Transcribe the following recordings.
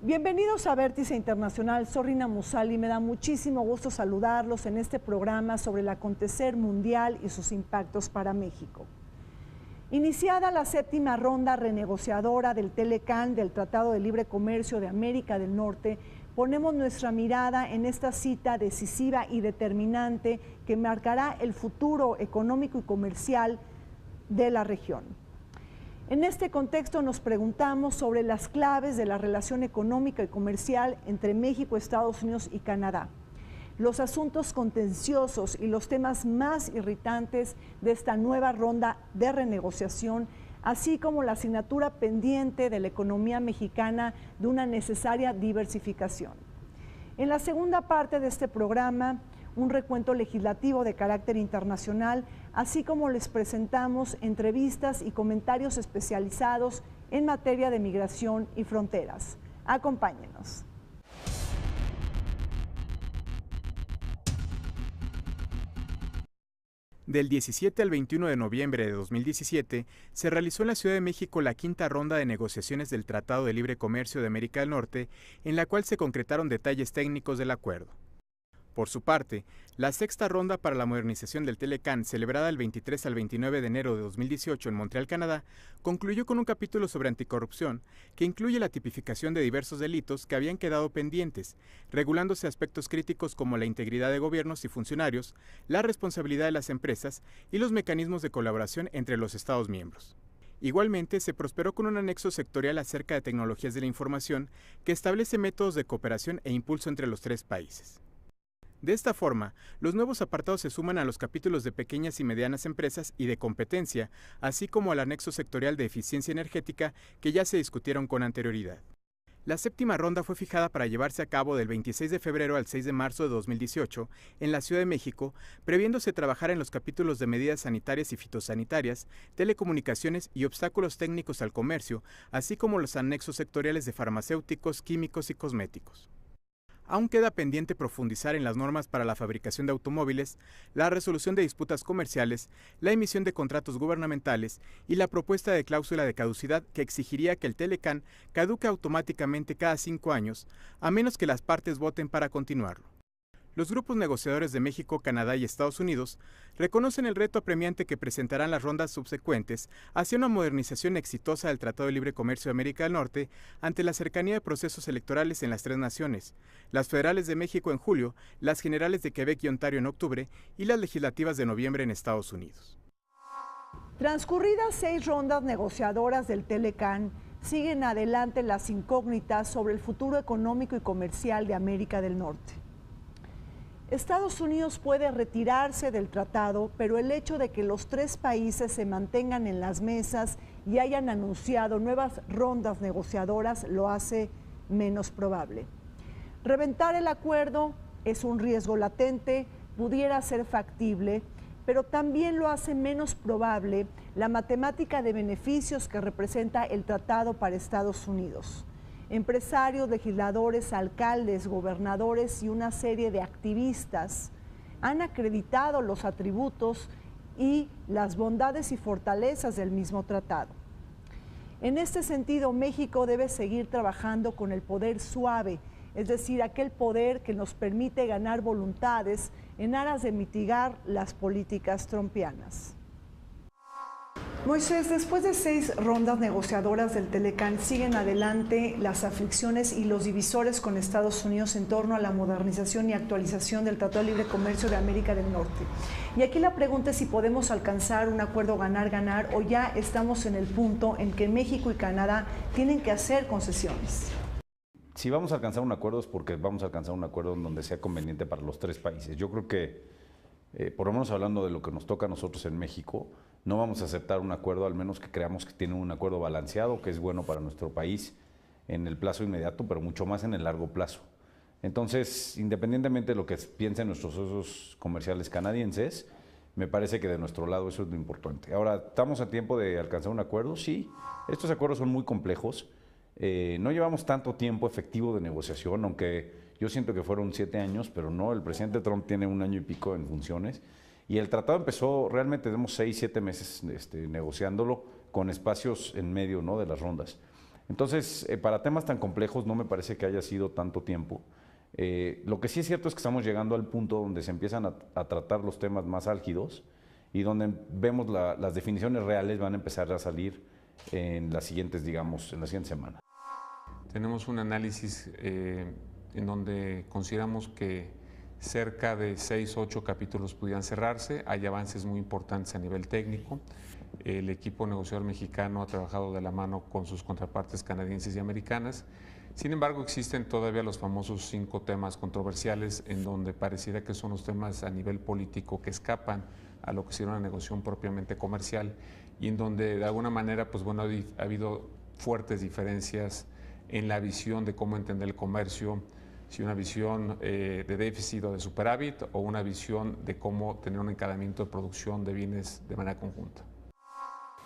Bienvenidos a Vértice Internacional, soy Rina Musali, me da muchísimo gusto saludarlos en este programa sobre el acontecer mundial y sus impactos para México. Iniciada la séptima ronda renegociadora del Telecán del Tratado de Libre Comercio de América del Norte, ponemos nuestra mirada en esta cita decisiva y determinante que marcará el futuro económico y comercial de la región. En este contexto nos preguntamos sobre las claves de la relación económica y comercial entre México, Estados Unidos y Canadá, los asuntos contenciosos y los temas más irritantes de esta nueva ronda de renegociación, así como la asignatura pendiente de la economía mexicana de una necesaria diversificación. En la segunda parte de este programa, un recuento legislativo de carácter internacional, así como les presentamos entrevistas y comentarios especializados en materia de migración y fronteras. Acompáñenos. Del 17 al 21 de noviembre de 2017, se realizó en la Ciudad de México la quinta ronda de negociaciones del Tratado de Libre Comercio de América del Norte, en la cual se concretaron detalles técnicos del acuerdo. Por su parte, la sexta ronda para la modernización del Telecán, celebrada el 23 al 29 de enero de 2018 en Montreal, Canadá, concluyó con un capítulo sobre anticorrupción que incluye la tipificación de diversos delitos que habían quedado pendientes, regulándose aspectos críticos como la integridad de gobiernos y funcionarios, la responsabilidad de las empresas y los mecanismos de colaboración entre los Estados miembros. Igualmente, se prosperó con un anexo sectorial acerca de tecnologías de la información que establece métodos de cooperación e impulso entre los tres países. De esta forma, los nuevos apartados se suman a los capítulos de pequeñas y medianas empresas y de competencia, así como al anexo sectorial de eficiencia energética que ya se discutieron con anterioridad. La séptima ronda fue fijada para llevarse a cabo del 26 de febrero al 6 de marzo de 2018 en la Ciudad de México, previéndose trabajar en los capítulos de medidas sanitarias y fitosanitarias, telecomunicaciones y obstáculos técnicos al comercio, así como los anexos sectoriales de farmacéuticos, químicos y cosméticos. Aún queda pendiente profundizar en las normas para la fabricación de automóviles, la resolución de disputas comerciales, la emisión de contratos gubernamentales y la propuesta de cláusula de caducidad que exigiría que el Telecán caduque automáticamente cada 5 años, a menos que las partes voten para continuarlo. Los grupos negociadores de México, Canadá y Estados Unidos reconocen el reto apremiante que presentarán las rondas subsecuentes hacia una modernización exitosa del Tratado de Libre Comercio de América del Norte ante la cercanía de procesos electorales en las tres naciones, las federales de México en julio, las generales de Quebec y Ontario en octubre y las legislativas de noviembre en Estados Unidos. Transcurridas 6 rondas negociadoras del Telecán, siguen adelante las incógnitas sobre el futuro económico y comercial de América del Norte. Estados Unidos puede retirarse del tratado, pero el hecho de que los tres países se mantengan en las mesas y hayan anunciado nuevas rondas negociadoras lo hace menos probable. Reventar el acuerdo es un riesgo latente, pudiera ser factible, pero también lo hace menos probable la matemática de beneficios que representa el tratado para Estados Unidos. Empresarios, legisladores, alcaldes, gobernadores y una serie de activistas han acreditado los atributos y las bondades y fortalezas del mismo tratado. En este sentido, México debe seguir trabajando con el poder suave, es decir, aquel poder que nos permite ganar voluntades en aras de mitigar las políticas trumpianas. Moisés, después de 6 rondas negociadoras del Telecán, siguen adelante las aflicciones y los divisores con Estados Unidos en torno a la modernización y actualización del Tratado de Libre Comercio de América del Norte. Y aquí la pregunta es si podemos alcanzar un acuerdo ganar-ganar o ya estamos en el punto en que México y Canadá tienen que hacer concesiones. Si vamos a alcanzar un acuerdo es porque vamos a alcanzar un acuerdo en donde sea conveniente para los tres países. Yo creo que, por lo menos hablando de lo que nos toca a nosotros en México, no vamos a aceptar un acuerdo, al menos que creamos que tiene un acuerdo balanceado, que es bueno para nuestro país en el plazo inmediato, pero mucho más en el largo plazo. Entonces, independientemente de lo que piensen nuestros socios comerciales canadienses, me parece que de nuestro lado eso es lo importante. Ahora, ¿estamos a tiempo de alcanzar un acuerdo? Sí, estos acuerdos son muy complejos. No llevamos tanto tiempo efectivo de negociación, aunque yo siento que fueron 7 años, pero no, el presidente Trump tiene 1 año y pico en funciones. Y el tratado empezó, realmente tenemos 6, 7 meses negociándolo con espacios en medio, ¿no?, de las rondas. Entonces, para temas tan complejos no me parece que haya sido tanto tiempo. Lo que sí es cierto es que estamos llegando al punto donde se empiezan a tratar los temas más álgidos y donde vemos las definiciones reales van a empezar a salir en las siguientes, digamos, en la siguiente semana. Tenemos un análisis en donde consideramos que cerca de 6 o 8 capítulos pudieran cerrarse. Hay avances muy importantes a nivel técnico. El equipo negociador mexicano ha trabajado de la mano con sus contrapartes canadienses y americanas. Sin embargo, existen todavía los famosos 5 temas controversiales en donde pareciera que son los temas a nivel político que escapan a lo que sería una negociación propiamente comercial y en donde de alguna manera pues, bueno, ha habido fuertes diferencias en la visión de cómo entender el comercio, si una visión de déficit o de superávit o una visión de cómo tener un encadenamiento de producción de bienes de manera conjunta.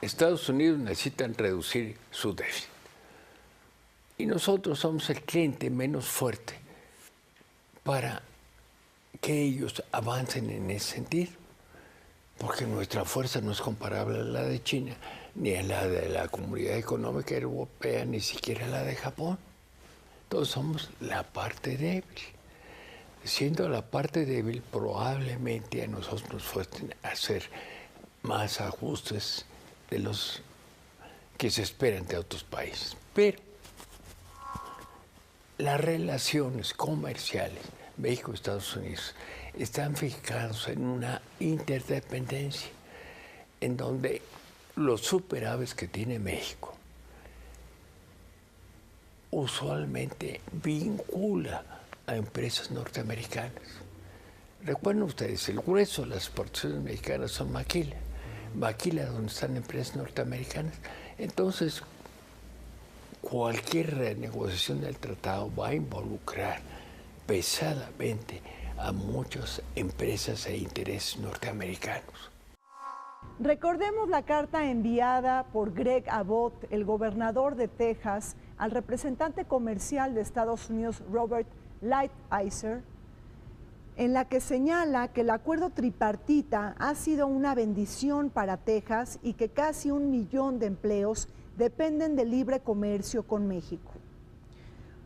Estados Unidos necesitan reducir su déficit y nosotros somos el cliente menos fuerte para que ellos avancen en ese sentido, porque nuestra fuerza no es comparable a la de China, ni a la de la Comunidad Económica Europea, ni siquiera a la de Japón. Entonces somos la parte débil. Siendo la parte débil, probablemente a nosotros nos fuesen a hacer más ajustes de los que se esperan de otros países. Pero las relaciones comerciales México-Estados Unidos están fijados en una interdependencia en donde los superávits que tiene México usualmente vincula a empresas norteamericanas. Recuerden ustedes, el grueso de las exportaciones mexicanas son maquila. Maquila donde están empresas norteamericanas. Entonces, cualquier renegociación del tratado va a involucrar pesadamente a muchas empresas e intereses norteamericanos. Recordemos la carta enviada por Greg Abbott, el gobernador de Texas, al representante comercial de Estados Unidos, Robert Lighthizer, en la que señala que el acuerdo tripartita ha sido una bendición para Texas y que casi 1 millón de empleos dependen del libre comercio con México.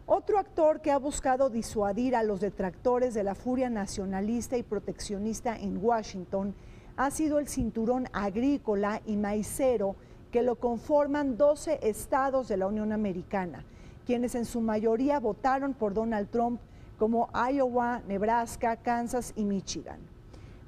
Otro actor que ha buscado disuadir a los detractores de la furia nacionalista y proteccionista en Washington ha sido el cinturón agrícola y maicero que lo conforman 12 estados de la Unión Americana, quienes en su mayoría votaron por Donald Trump, como Iowa, Nebraska, Kansas y Michigan.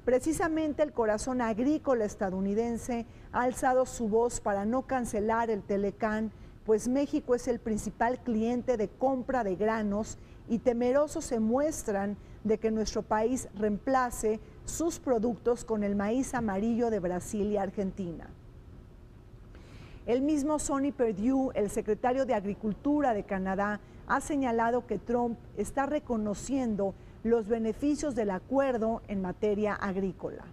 Precisamente el corazón agrícola estadounidense ha alzado su voz para no cancelar el Telecán, pues México es el principal cliente de compra de granos y temerosos se muestran de que nuestro país reemplace sus productos con el maíz amarillo de Brasil y Argentina. El mismo Sonny Perdue, el secretario de Agricultura de Canadá, ha señalado que Trump está reconociendo los beneficios del acuerdo en materia agrícola.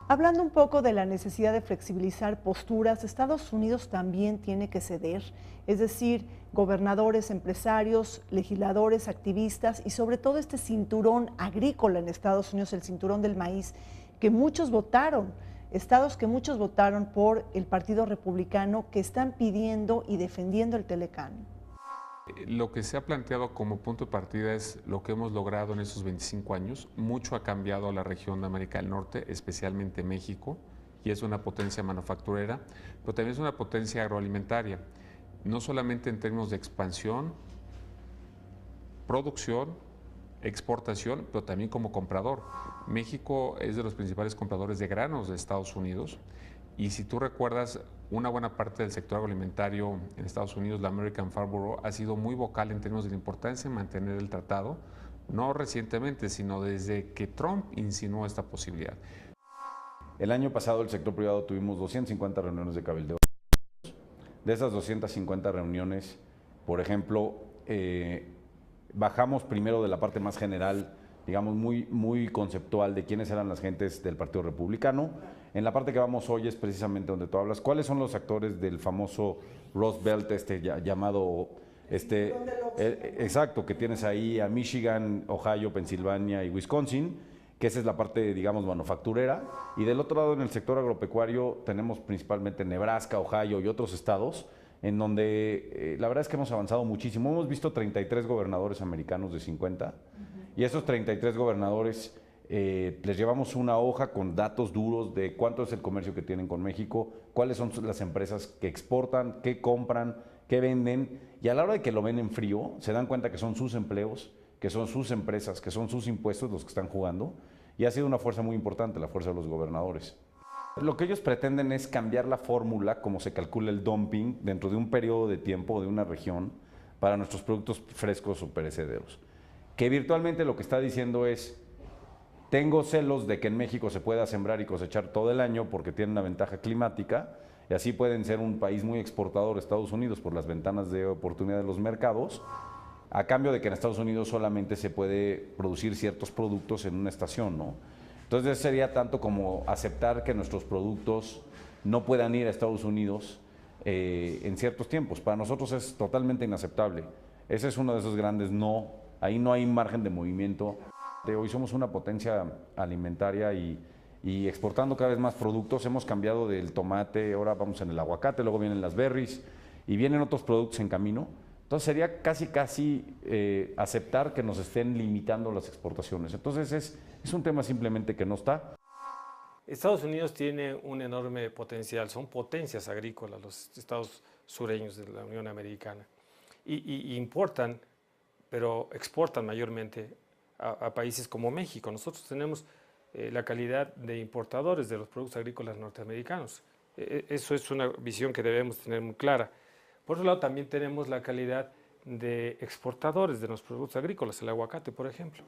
Hablando un poco de la necesidad de flexibilizar posturas, Estados Unidos también tiene que ceder, es decir, gobernadores, empresarios, legisladores, activistas y sobre todo este cinturón agrícola en Estados Unidos, el cinturón del maíz, que muchos votaron, estados que muchos votaron por el Partido Republicano, que están pidiendo y defendiendo el Telecán. Lo que se ha planteado como punto de partida es lo que hemos logrado en estos 25 años. Mucho ha cambiado la región de América del Norte, especialmente México, y es una potencia manufacturera, pero también es una potencia agroalimentaria, no solamente en términos de expansión, producción, exportación, pero también como comprador. México es de los principales compradores de granos de Estados Unidos, y si tú recuerdas, una buena parte del sector agroalimentario en Estados Unidos, la American Farm Bureau, ha sido muy vocal en términos de la importancia de mantener el tratado, no recientemente, sino desde que Trump insinuó esta posibilidad. El año pasado el sector privado tuvimos 250 reuniones de cabildeos. De esas 250 reuniones, por ejemplo, bajamos primero de la parte más general, digamos muy conceptual de quiénes eran las gentes del Partido Republicano. En la parte que vamos hoy es precisamente donde tú hablas. ¿Cuáles son los actores del famoso Rust Belt, llamado, exacto, que tienes ahí a Michigan, Ohio, Pensilvania y Wisconsin, que esa es la parte, digamos, manufacturera. Y del otro lado, en el sector agropecuario, tenemos principalmente Nebraska, Ohio y otros estados en donde la verdad es que hemos avanzado muchísimo. Hemos visto 33 gobernadores americanos de 50, y esos 33 gobernadores les llevamos una hoja con datos duros de cuánto es el comercio que tienen con México, cuáles son las empresas que exportan, qué compran, qué venden, y a la hora de que lo ven en frío, se dan cuenta que son sus empleos, que son sus empresas, que son sus impuestos los que están jugando, y ha sido una fuerza muy importante, la fuerza de los gobernadores. Lo que ellos pretenden es cambiar la fórmula, como se calcula el dumping, dentro de un periodo de tiempo de una región para nuestros productos frescos o perecederos. Que virtualmente lo que está diciendo es, tengo celos de que en México se pueda sembrar y cosechar todo el año porque tienen una ventaja climática, y así pueden ser un país muy exportador, Estados Unidos, por las ventanas de oportunidad de los mercados, a cambio de que en Estados Unidos solamente se puede producir ciertos productos en una estación, ¿no? Entonces sería tanto como aceptar que nuestros productos no puedan ir a Estados Unidos en ciertos tiempos. Para nosotros es totalmente inaceptable. Ese es uno de esos grandes no, ahí no hay margen de movimiento. Hoy somos una potencia alimentaria y exportando cada vez más productos. Hemos cambiado del tomate, ahora vamos en el aguacate, luego vienen las berries y vienen otros productos en camino. Entonces sería casi aceptar que nos estén limitando las exportaciones. Entonces es un tema simplemente que no está. Estados Unidos tiene un enorme potencial, son potencias agrícolas los estados sureños de la Unión Americana y importan, pero exportan mayormente a países como México. Nosotros tenemos la calidad de importadores de los productos agrícolas norteamericanos. Eso es una visión que debemos tener muy clara. Por otro lado, también tenemos la calidad de exportadores de los productos agrícolas, el aguacate, por ejemplo,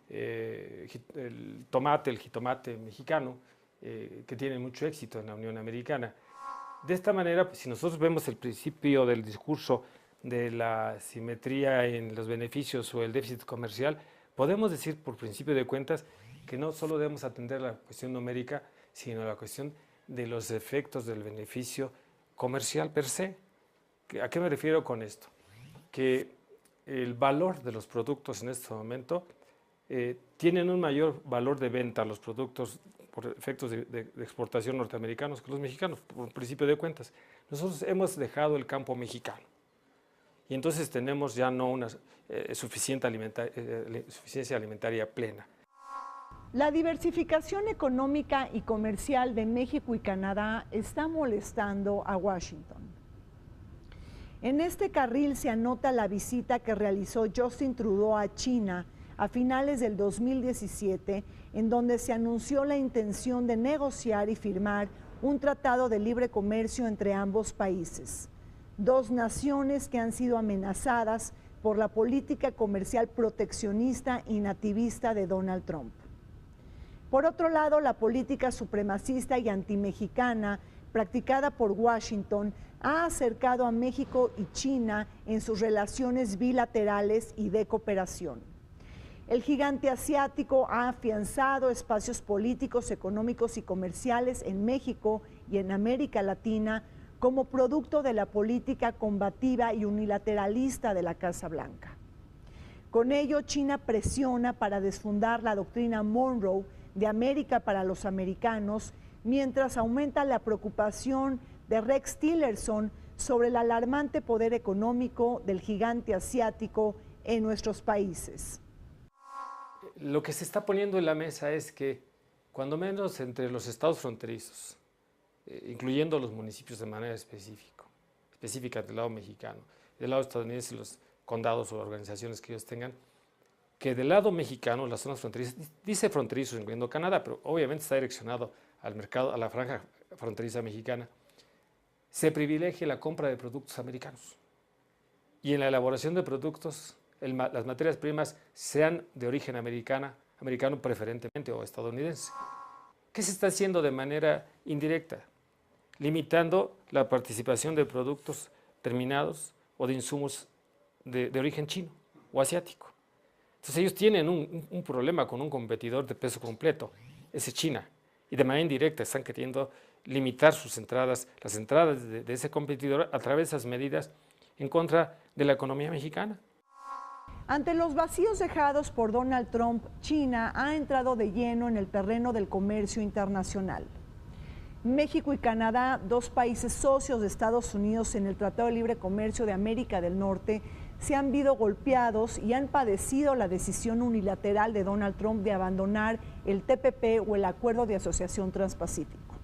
el tomate, el jitomate mexicano, que tiene mucho éxito en la Unión Americana. De esta manera, pues, si nosotros vemos el principio del discurso de la simetría en los beneficios o el déficit comercial, podemos decir por principio de cuentas que no solo debemos atender la cuestión numérica, sino la cuestión de los efectos del beneficio comercial per se. ¿A qué me refiero con esto? Que el valor de los productos en este momento tienen un mayor valor de venta los productos por efectos de exportación norteamericanos que los mexicanos, por principio de cuentas. Nosotros hemos dejado el campo mexicano y entonces tenemos ya no una suficiencia alimentaria plena. La diversificación económica y comercial de México y Canadá está molestando a Washington. En este carril se anota la visita que realizó Justin Trudeau a China a finales del 2017, en donde se anunció la intención de negociar y firmar un tratado de libre comercio entre ambos países, dos naciones que han sido amenazadas por la política comercial proteccionista y nativista de Donald Trump. Por otro lado, la política supremacista y antimexicana practicada por Washington ha acercado a México y China en sus relaciones bilaterales y de cooperación. El gigante asiático ha afianzado espacios políticos, económicos y comerciales en México y en América Latina como producto de la política combativa y unilateralista de la Casa Blanca. Con ello, China presiona para desfundar la doctrina Monroe de América para los americanos, mientras aumenta la preocupación de Rex Tillerson sobre el alarmante poder económico del gigante asiático en nuestros países. Lo que se está poniendo en la mesa es que, cuando menos entre los estados fronterizos, incluyendo los municipios de manera específica del lado mexicano, del lado estadounidense, los condados o organizaciones que ellos tengan, que del lado mexicano, las zonas fronterizas, dice fronterizos incluyendo Canadá, pero obviamente está direccionado al mercado, a la franja fronteriza mexicana, se privilegie la compra de productos americanos. Y en la elaboración de productos, las materias primas sean de origen americano preferentemente o estadounidense. ¿Qué se está haciendo de manera indirecta? Limitando la participación de productos terminados o de insumos de origen chino o asiático. Entonces ellos tienen un problema con un competidor de peso completo, ese es China, y de manera indirecta están queriendo limitar sus entradas, las entradas de ese competidor a través de esas medidas en contra de la economía mexicana. Ante los vacíos dejados por Donald Trump, China ha entrado de lleno en el terreno del comercio internacional. México y Canadá, dos países socios de Estados Unidos en el Tratado de Libre Comercio de América del Norte, se han visto golpeados y han padecido la decisión unilateral de Donald Trump de abandonar el TPP o el Acuerdo de Asociación Transpacífico.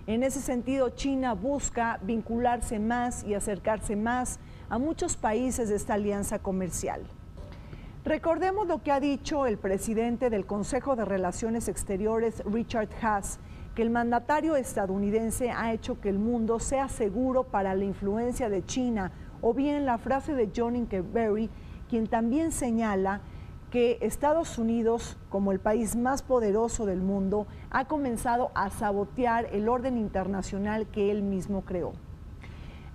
En ese sentido, China busca vincularse más y acercarse más a muchos países de esta alianza comercial. Recordemos lo que ha dicho el presidente del Consejo de Relaciones Exteriores, Richard Haass, que el mandatario estadounidense ha hecho que el mundo sea seguro para la influencia de China, o bien la frase de John Ikenberry, quien también señala que Estados Unidos, como el país más poderoso del mundo, ha comenzado a sabotear el orden internacional que él mismo creó.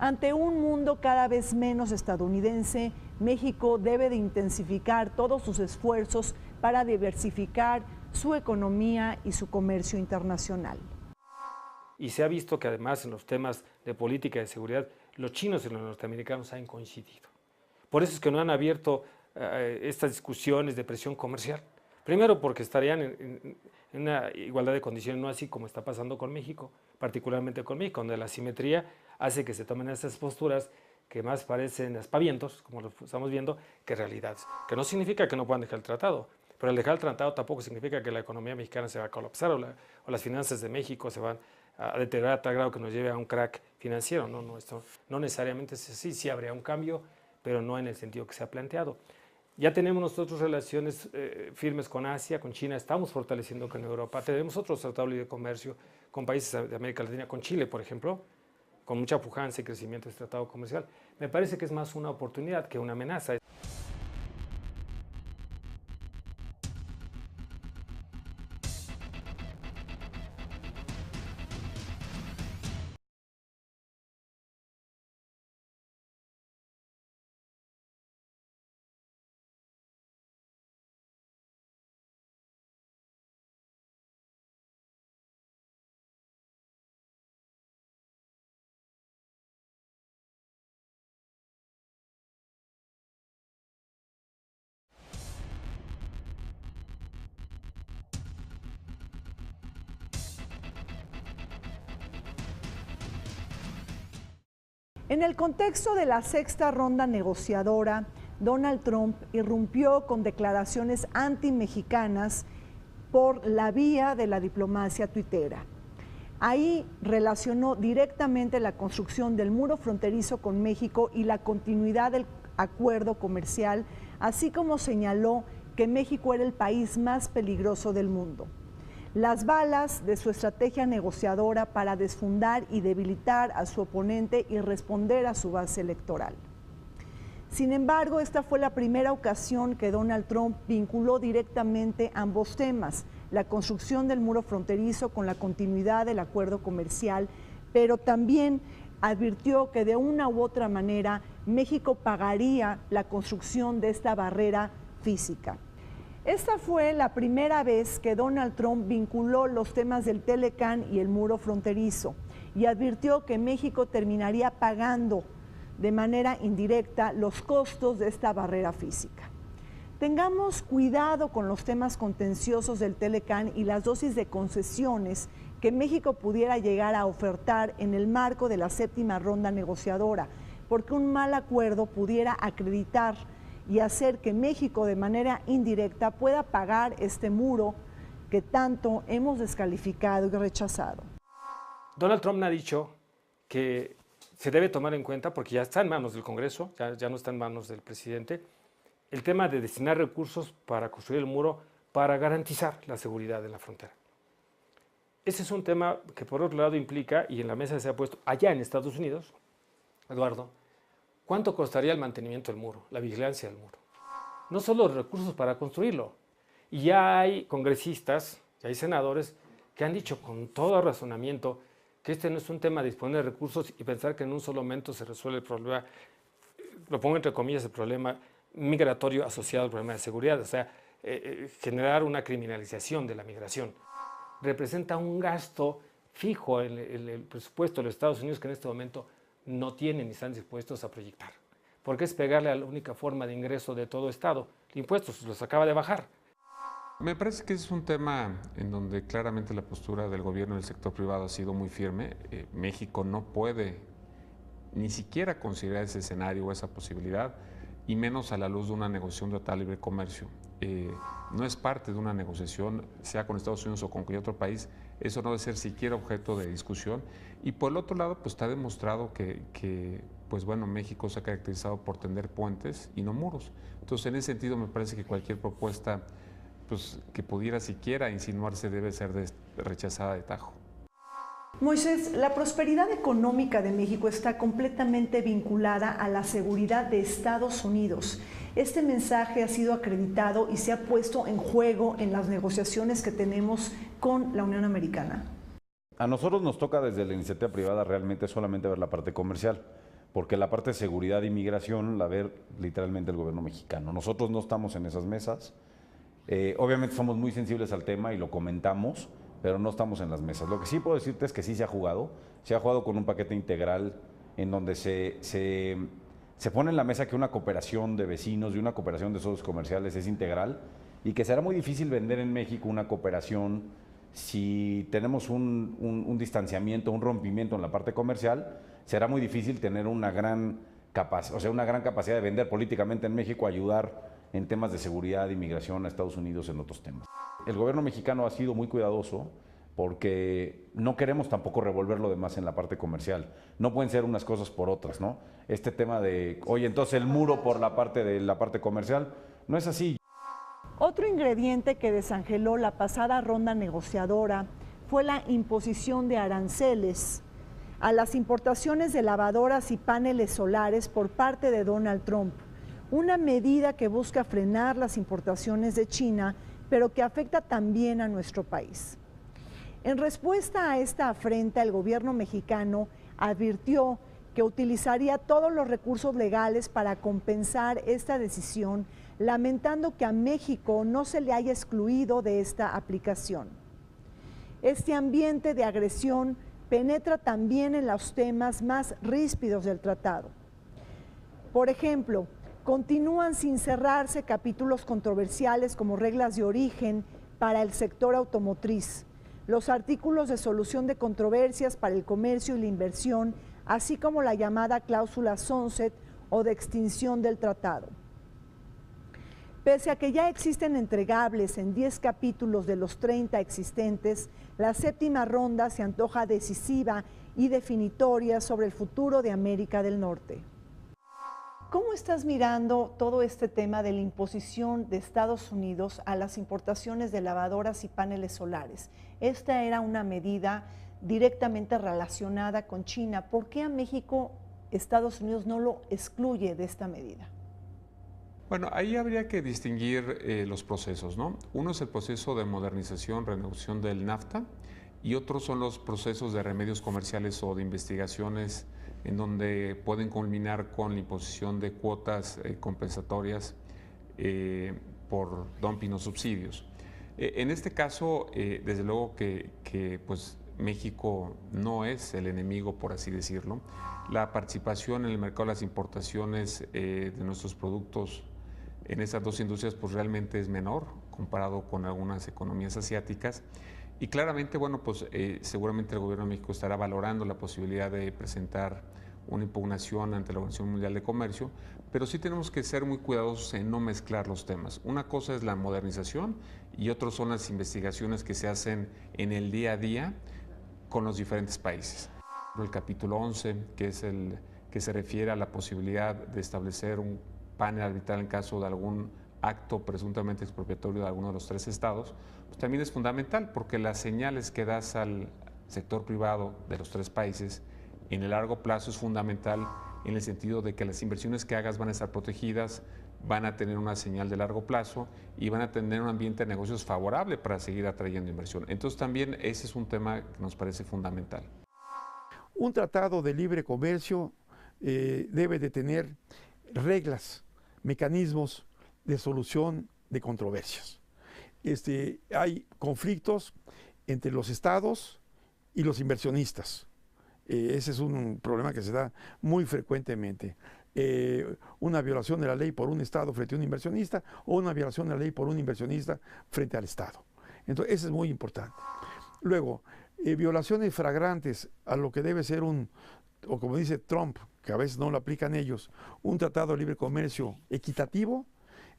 Ante un mundo cada vez menos estadounidense, México debe de intensificar todos sus esfuerzos para diversificar su economía y su comercio internacional. Y se ha visto que además en los temas de política y de seguridad, los chinos y los norteamericanos han coincidido. Por eso es que no han abierto estas discusiones de presión comercial. Primero porque estarían en una igualdad de condiciones, no así como está pasando con México, particularmente con México, donde la asimetría hace que se tomen estas posturas que más parecen aspavientos, como lo estamos viendo, que realidades. Que no significa que no puedan dejar el tratado, pero el dejar el tratado tampoco significa que la economía mexicana se va a colapsar o las finanzas de México se van a deteriorar a tal grado que nos lleve a un crack financiero. No, esto no necesariamente es así, sí habría un cambio, pero no en el sentido que se ha planteado. Ya tenemos nosotros relaciones firmes con Asia, con China, estamos fortaleciendo con Europa, tenemos otros tratados de libre comercio con países de América Latina, con Chile, por ejemplo, con mucha pujanza y crecimiento de este tratado comercial. Me parece que es más una oportunidad que una amenaza. En el contexto de la sexta ronda negociadora, Donald Trump irrumpió con declaraciones anti-mexicanas por la vía de la diplomacia tuitera. Ahí relacionó directamente la construcción del muro fronterizo con México y la continuidad del acuerdo comercial, así como señaló que México era el país más peligroso del mundo. Las balas de su estrategia negociadora para desfundar y debilitar a su oponente y responder a su base electoral. Sin embargo, esta fue la primera ocasión que Donald Trump vinculó directamente ambos temas, la construcción del muro fronterizo con la continuidad del acuerdo comercial, pero también advirtió que de una u otra manera México pagaría la construcción de esta barrera física. Esta fue la primera vez que Donald Trump vinculó los temas del Telecán y el muro fronterizo y advirtió que México terminaría pagando de manera indirecta los costos de esta barrera física. Tengamos cuidado con los temas contenciosos del Telecán y las dosis de concesiones que México pudiera llegar a ofertar en el marco de la séptima ronda negociadora, porque un mal acuerdo pudiera acreditar y hacer que México de manera indirecta pueda pagar este muro que tanto hemos descalificado y rechazado. Donald Trump ha dicho que se debe tomar en cuenta, porque ya está en manos del Congreso, ya no está en manos del presidente, el tema de destinar recursos para construir el muro para garantizar la seguridad de la frontera. Ese es un tema que por otro lado implica, y en la mesa se ha puesto allá en Estados Unidos, Eduardo, ¿cuánto costaría el mantenimiento del muro, la vigilancia del muro? No solo los recursos para construirlo. Y ya hay congresistas, ya hay senadores que han dicho con todo razonamiento que este no es un tema de disponer de recursos y pensar que en un solo momento se resuelve el problema, lo pongo entre comillas, el problema migratorio asociado al problema de seguridad, o sea, generar una criminalización de la migración. Representa un gasto fijo en el presupuesto de los Estados Unidos que en este momento no tienen ni están dispuestos a proyectar, porque es pegarle a la única forma de ingreso de todo Estado. Impuestos los acaba de bajar. Me parece que es un tema en donde claramente la postura del gobierno y del sector privado ha sido muy firme. México no puede ni siquiera considerar ese escenario o esa posibilidad, y menos a la luz de una negociación de total libre comercio. No es parte de una negociación, sea con Estados Unidos o con cualquier otro país, eso no debe ser siquiera objeto de discusión. Y por el otro lado, pues está demostrado que pues bueno, México se ha caracterizado por tender puentes y no muros. Entonces, en ese sentido, me parece que cualquier propuesta pues, que pudiera siquiera insinuarse debe ser rechazada de tajo. Moisés, la prosperidad económica de México está completamente vinculada a la seguridad de Estados Unidos. Este mensaje ha sido acreditado y se ha puesto en juego en las negociaciones que tenemos con la Unión Americana. A nosotros nos toca desde la iniciativa privada realmente solamente ver la parte comercial, porque la parte de seguridad e inmigración la ve literalmente el gobierno mexicano. Nosotros no estamos en esas mesas. Obviamente somos muy sensibles al tema y lo comentamos, pero no estamos en las mesas. Lo que sí puedo decirte es que sí se ha jugado con un paquete integral en donde se pone en la mesa que una cooperación de vecinos y una cooperación de socios comerciales es integral y que será muy difícil vender en México una cooperación si tenemos un distanciamiento, un rompimiento en la parte comercial. Será muy difícil tener una gran capacidad de vender políticamente en México, ayudar en temas de seguridad e inmigración a Estados Unidos en otros temas. El gobierno mexicano ha sido muy cuidadoso porque no queremos tampoco revolver lo demás en la parte comercial. No pueden ser unas cosas por otras, ¿no? Este tema de, oye, entonces el muro por la parte comercial, no es así. Otro ingrediente que desangeló la pasada ronda negociadora fue la imposición de aranceles a las importaciones de lavadoras y paneles solares por parte de Donald Trump, una medida que busca frenar las importaciones de China, pero que afecta también a nuestro país. En respuesta a esta afrenta, el gobierno mexicano advirtió que utilizaría todos los recursos legales para compensar esta decisión, lamentando que a México no se le haya excluido de esta aplicación. Este ambiente de agresión penetra también en los temas más ríspidos del tratado. Por ejemplo, continúan sin cerrarse capítulos controversiales como reglas de origen para el sector automotriz, los artículos de solución de controversias para el comercio y la inversión, así como la llamada cláusula sunset o de extinción del tratado. Pese a que ya existen entregables en 10 capítulos de los 30 existentes, la séptima ronda se antoja decisiva y definitoria sobre el futuro de América del Norte. ¿Cómo estás mirando todo este tema de la imposición de Estados Unidos a las importaciones de lavadoras y paneles solares? Esta era una medida directamente relacionada con China. ¿Por qué a México Estados Unidos no lo excluye de esta medida? Bueno, ahí habría que distinguir los procesos, ¿no? Uno es el proceso de modernización, renegociación del NAFTA, y otros son los procesos de remedios comerciales o de investigaciones en donde pueden culminar con la imposición de cuotas compensatorias por dumping o subsidios. En este caso, desde luego que pues, México no es el enemigo, por así decirlo. La participación en el mercado de las importaciones de nuestros productos en estas dos industrias pues realmente es menor comparado con algunas economías asiáticas, y claramente, bueno, pues seguramente el gobierno de México estará valorando la posibilidad de presentar una impugnación ante la Organización Mundial de Comercio, pero sí tenemos que ser muy cuidadosos en no mezclar los temas. Una cosa es la modernización y otras son las investigaciones que se hacen en el día a día con los diferentes países. El capítulo 11, que es el que se refiere a la posibilidad de establecer un panel arbitral en caso de algún acto presuntamente expropiatorio de alguno de los tres estados, pues también es fundamental, porque las señales que das al sector privado de los tres países en el largo plazo es fundamental en el sentido de que las inversiones que hagas van a estar protegidas, van a tener una señal de largo plazo y van a tener un ambiente de negocios favorable para seguir atrayendo inversión. Entonces también ese es un tema que nos parece fundamental. Un tratado de libre comercio debe de tener reglas, mecanismos de solución de controversias. Hay conflictos entre los estados y los inversionistas. Ese es un problema que se da muy frecuentemente. una violación de la ley por un Estado frente a un inversionista o una violación de la ley por un inversionista frente al Estado. Entonces, eso es muy importante. Luego, violaciones flagrantes a lo que debe ser o como dice Trump, que a veces no lo aplican ellos, un tratado de libre comercio equitativo,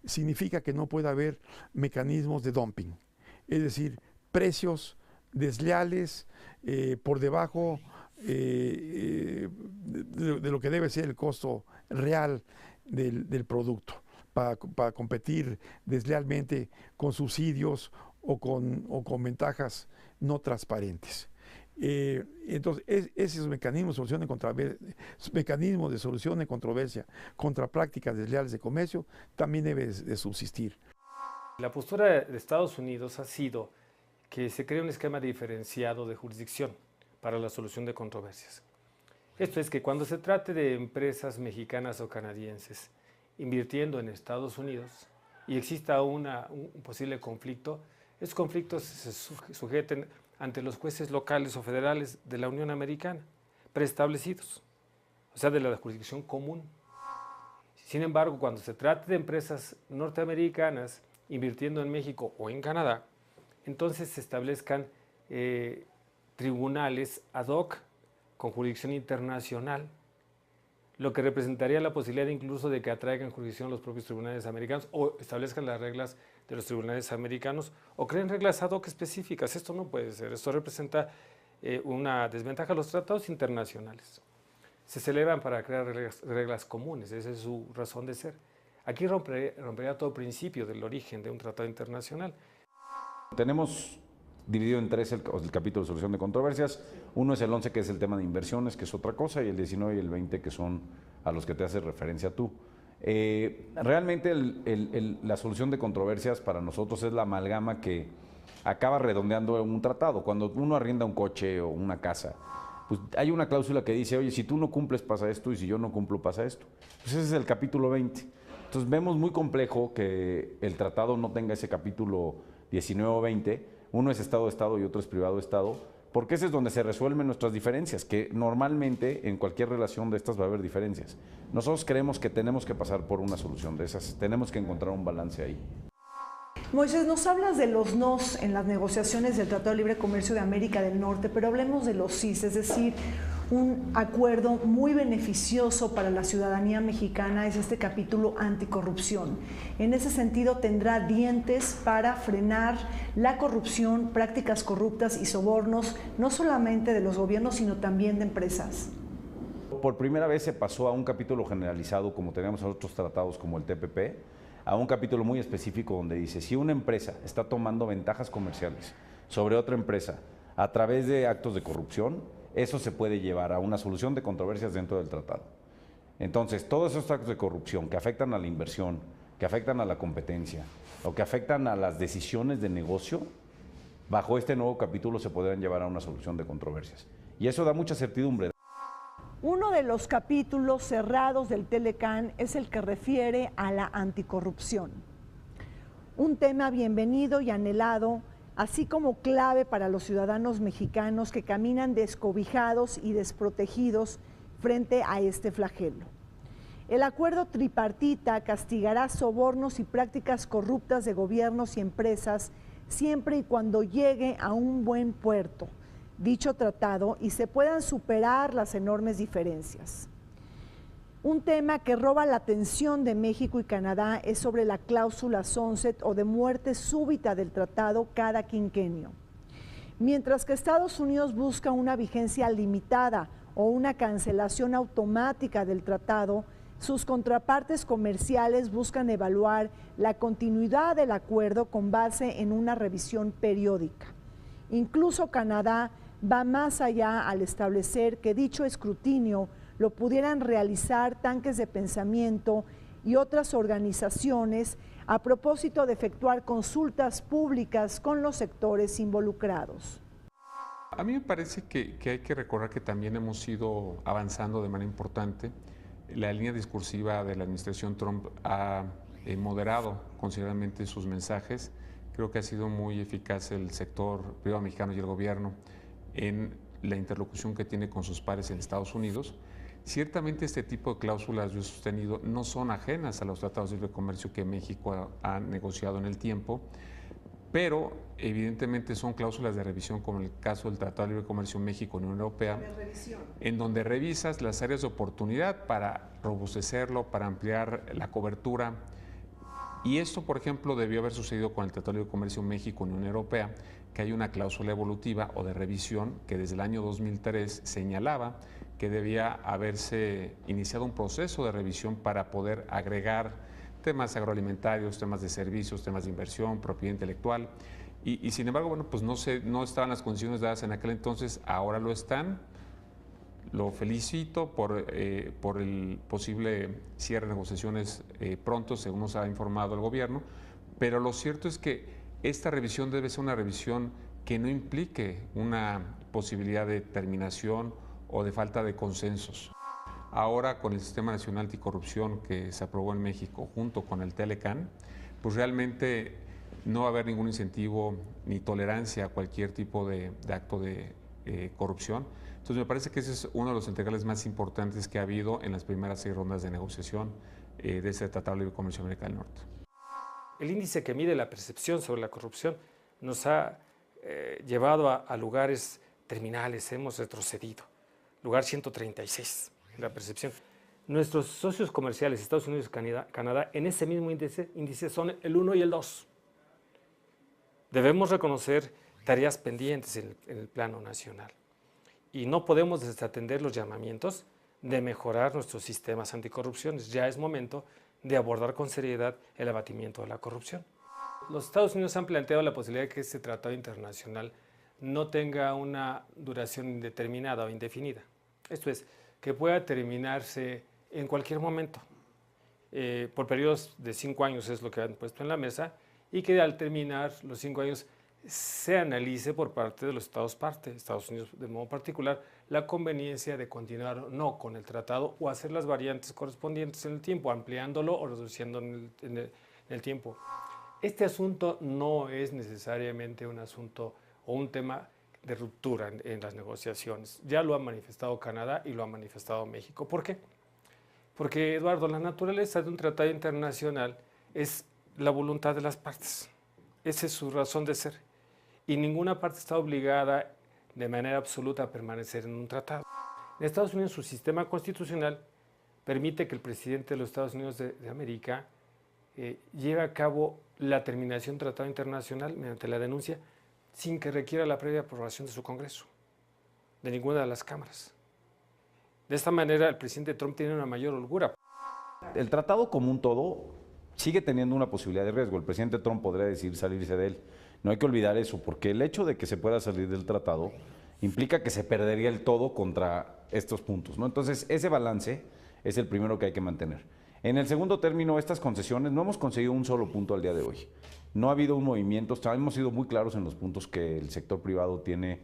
significa que no puede haber mecanismos de dumping. Es decir, precios desleales por debajo de lo que debe ser el costo real del producto, para competir deslealmente con subsidios o con ventajas no transparentes. Entonces, esos mecanismos de solución de controversia contra prácticas desleales de comercio también debe de subsistir. La postura de Estados Unidos ha sido que se cree un esquema diferenciado de jurisdicción para la solución de controversias. Esto es que cuando se trate de empresas mexicanas o canadienses invirtiendo en Estados Unidos y exista un posible conflicto, esos conflictos se sujeten ante los jueces locales o federales de la Unión Americana, preestablecidos, o sea, de la jurisdicción común. Sin embargo, cuando se trate de empresas norteamericanas invirtiendo en México o en Canadá, entonces se establezcan tribunales ad hoc con jurisdicción internacional, lo que representaría la posibilidad incluso de que atraigan jurisdicción los propios tribunales americanos o establezcan las reglas de los tribunales americanos o creen reglas ad hoc específicas. Esto no puede ser, esto representa una desventaja a los tratados internacionales. Se celebran para crear reglas comunes, esa es su razón de ser. Aquí rompería todo principio del origen de un tratado internacional. Tenemos dividido en tres el capítulo de solución de controversias. Uno es el 11, que es el tema de inversiones, que es otra cosa, y el 19 y el 20, que son a los que te haces referencia tú. Realmente la solución de controversias para nosotros es la amalgama que acaba redondeando un tratado. Cuando uno arrienda un coche o una casa, pues hay una cláusula que dice, oye, si tú no cumples pasa esto y si yo no cumplo pasa esto. Pues ese es el capítulo 20. Entonces vemos muy complejo que el tratado no tenga ese capítulo 19 o 20. Uno es Estado-Estado y otro es privado-Estado, porque ese es donde se resuelven nuestras diferencias, que normalmente en cualquier relación de estas va a haber diferencias. Nosotros creemos que tenemos que pasar por una solución de esas, tenemos que encontrar un balance ahí. Moisés, nos hablas de los nos en las negociaciones del Tratado de Libre Comercio de América del Norte, pero hablemos de los sís, es decir, un acuerdo muy beneficioso para la ciudadanía mexicana es este capítulo anticorrupción. En ese sentido, tendrá dientes para frenar la corrupción, prácticas corruptas y sobornos, no solamente de los gobiernos, sino también de empresas. Por primera vez se pasó a un capítulo generalizado, como tenemos en otros tratados como el TPP, a un capítulo muy específico donde dice, si una empresa está tomando ventajas comerciales sobre otra empresa a través de actos de corrupción, eso se puede llevar a una solución de controversias dentro del tratado. Entonces, todos esos actos de corrupción que afectan a la inversión, que afectan a la competencia o que afectan a las decisiones de negocio, bajo este nuevo capítulo se podrán llevar a una solución de controversias. Y eso da mucha certidumbre. Uno de los capítulos cerrados del Telecán es el que refiere a la anticorrupción. Un tema bienvenido y anhelado, así como clave para los ciudadanos mexicanos que caminan descobijados y desprotegidos frente a este flagelo. El acuerdo tripartita castigará sobornos y prácticas corruptas de gobiernos y empresas siempre y cuando llegue a un buen puerto dicho tratado y se puedan superar las enormes diferencias. Un tema que roba la atención de México y Canadá es sobre la cláusula sunset o de muerte súbita del tratado cada quinquenio. Mientras que Estados Unidos busca una vigencia limitada o una cancelación automática del tratado, sus contrapartes comerciales buscan evaluar la continuidad del acuerdo con base en una revisión periódica. Incluso Canadá va más allá al establecer que dicho escrutinio lo pudieran realizar tanques de pensamiento y otras organizaciones a propósito de efectuar consultas públicas con los sectores involucrados. A mí me parece que hay que recordar que también hemos ido avanzando de manera importante. La línea discursiva de la administración Trump ha moderado considerablemente sus mensajes. Creo que ha sido muy eficaz el sector privado mexicano y el gobierno en la interlocución que tiene con sus pares en Estados Unidos. Ciertamente este tipo de cláusulas, yo he sostenido, no son ajenas a los tratados de libre comercio que México ha negociado en el tiempo, pero evidentemente son cláusulas de revisión, como el caso del Tratado de Libre Comercio México-Unión Europea, en donde revisas las áreas de oportunidad para robustecerlo, para ampliar la cobertura. Y esto, por ejemplo, debió haber sucedido con el Tratado de Libre Comercio México-Unión Europea, que hay una cláusula evolutiva o de revisión que desde el año 2003 señalaba que debía haberse iniciado un proceso de revisión para poder agregar temas agroalimentarios, temas de servicios, temas de inversión, propiedad intelectual. Y sin embargo, bueno, pues no estaban las condiciones dadas en aquel entonces, ahora lo están. Lo felicito por el posible cierre de negociaciones pronto, según nos ha informado el gobierno, pero lo cierto es que esta revisión debe ser una revisión que no implique una posibilidad de terminación o de falta de consensos. Ahora, con el Sistema Nacional Anticorrupción que se aprobó en México junto con el Telecan, pues realmente no va a haber ningún incentivo ni tolerancia a cualquier tipo de acto de corrupción. Entonces me parece que ese es uno de los integrales más importantes que ha habido en las primeras 6 rondas de negociación de ese Tratado de Libre Comercio de América del Norte. El índice que mide la percepción sobre la corrupción nos ha llevado a lugares terminales, hemos retrocedido. Lugar 136, la percepción. Nuestros socios comerciales, Estados Unidos y Canadá, en ese mismo índice son el 1 y el 2. Debemos reconocer tareas pendientes en el plano nacional. Y no podemos desatender los llamamientos de mejorar nuestros sistemas anticorrupción. Ya es momento de abordar con seriedad el abatimiento de la corrupción. Los Estados Unidos han planteado la posibilidad de que este tratado internacional no tenga una duración indeterminada o indefinida. Esto es, que pueda terminarse en cualquier momento. Por periodos de 5 años es lo que han puesto en la mesa, y que al terminar los 5 años se analice por parte de los Estados parte, Estados Unidos de modo particular, la conveniencia de continuar o no con el tratado o hacer las variantes correspondientes en el tiempo, ampliándolo o reduciendo en el tiempo. Este asunto no es necesariamente un asunto o un tema de ruptura en las negociaciones. Ya lo ha manifestado Canadá y lo ha manifestado México. ¿Por qué? Porque, Eduardo, la naturaleza de un tratado internacional es la voluntad de las partes. Esa es su razón de ser. Y ninguna parte está obligada de manera absoluta a permanecer en un tratado. En Estados Unidos, su sistema constitucional permite que el presidente de los Estados Unidos de América lleve a cabo la terminación del tratado internacional mediante la denuncia sin que requiera la previa aprobación de su Congreso, de ninguna de las cámaras. De esta manera, el presidente Trump tiene una mayor holgura. El tratado como un todo sigue teniendo una posibilidad de riesgo. El presidente Trump podría decidir salirse de él. No hay que olvidar eso, porque el hecho de que se pueda salir del tratado implica que se perdería el todo contra estos puntos, ¿no? Entonces, ese balance es el primero que hay que mantener. En el segundo término, estas concesiones, no hemos conseguido un solo punto al día de hoy. No ha habido un movimiento, hemos sido muy claros en los puntos que el sector privado tiene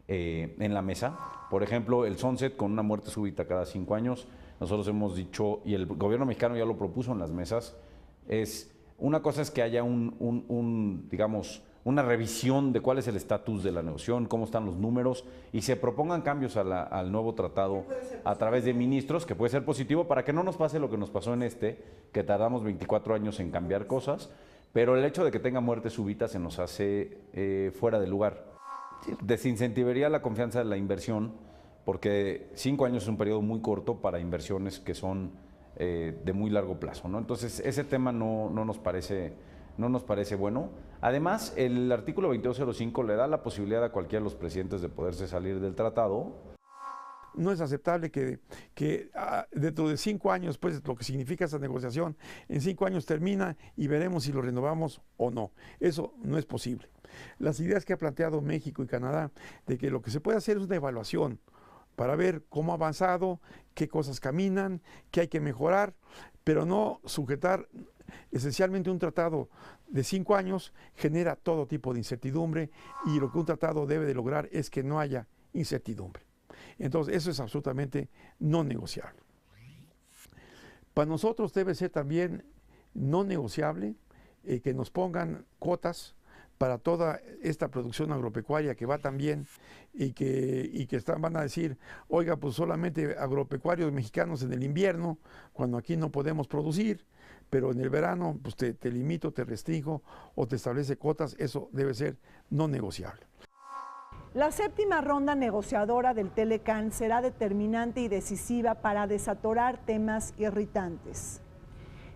en la mesa. Por ejemplo, el sunset con una muerte súbita cada 5 años. Nosotros hemos dicho, y el gobierno mexicano ya lo propuso en las mesas, una cosa es que haya digamos, una revisión de cuál es el estatus de la negociación, cómo están los números, y se propongan cambios al nuevo tratado a través de ministros, que puede ser positivo para que no nos pase lo que nos pasó en que tardamos 24 años en cambiar cosas, pero el hecho de que tenga muerte súbita se nos hace fuera de lugar. Desincentivaría la confianza de la inversión, porque 5 años es un periodo muy corto para inversiones que son de muy largo plazo, ¿no? Entonces, ese tema no nos parece bueno. Además, el artículo 2205 le da la posibilidad a cualquiera de los presidentes de poderse salir del tratado. No es aceptable que dentro de 5 años, pues lo que significa esa negociación, en 5 años termina y veremos si lo renovamos o no. Eso no es posible. Las ideas que ha planteado México y Canadá de que lo que se puede hacer es una evaluación para ver cómo ha avanzado, qué cosas caminan, qué hay que mejorar, pero no sujetar esencialmente un tratado de 5 años genera todo tipo de incertidumbre, y lo que un tratado debe de lograr es que no haya incertidumbre. Entonces, eso es absolutamente no negociable. Para nosotros debe ser también no negociable que nos pongan cuotas para toda esta producción agropecuaria que va tan bien y que van a decir, oiga, pues solamente agropecuarios mexicanos en el invierno, cuando aquí no podemos producir, pero en el verano pues te limito, te restringo o te establece cuotas, eso debe ser no negociable. La séptima ronda negociadora del Telecán será determinante y decisiva para desatorar temas irritantes.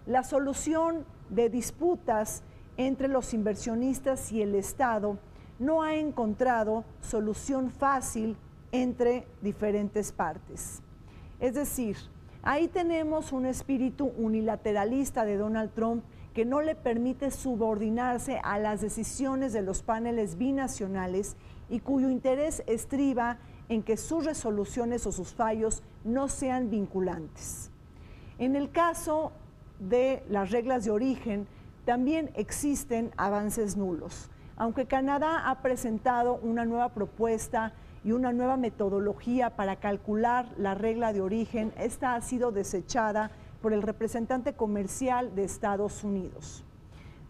La solución de disputas entre los inversionistas y el Estado no ha encontrado solución fácil entre diferentes partes. Es decir, ahí tenemos un espíritu unilateralista de Donald Trump que no le permite subordinarse a las decisiones de los paneles binacionales y cuyo interés estriba en que sus resoluciones o sus fallos no sean vinculantes. En el caso de las reglas de origen, también existen avances nulos. Aunque Canadá ha presentado una nueva propuesta y una nueva metodología para calcular la regla de origen, esta ha sido desechada por el representante comercial de Estados Unidos.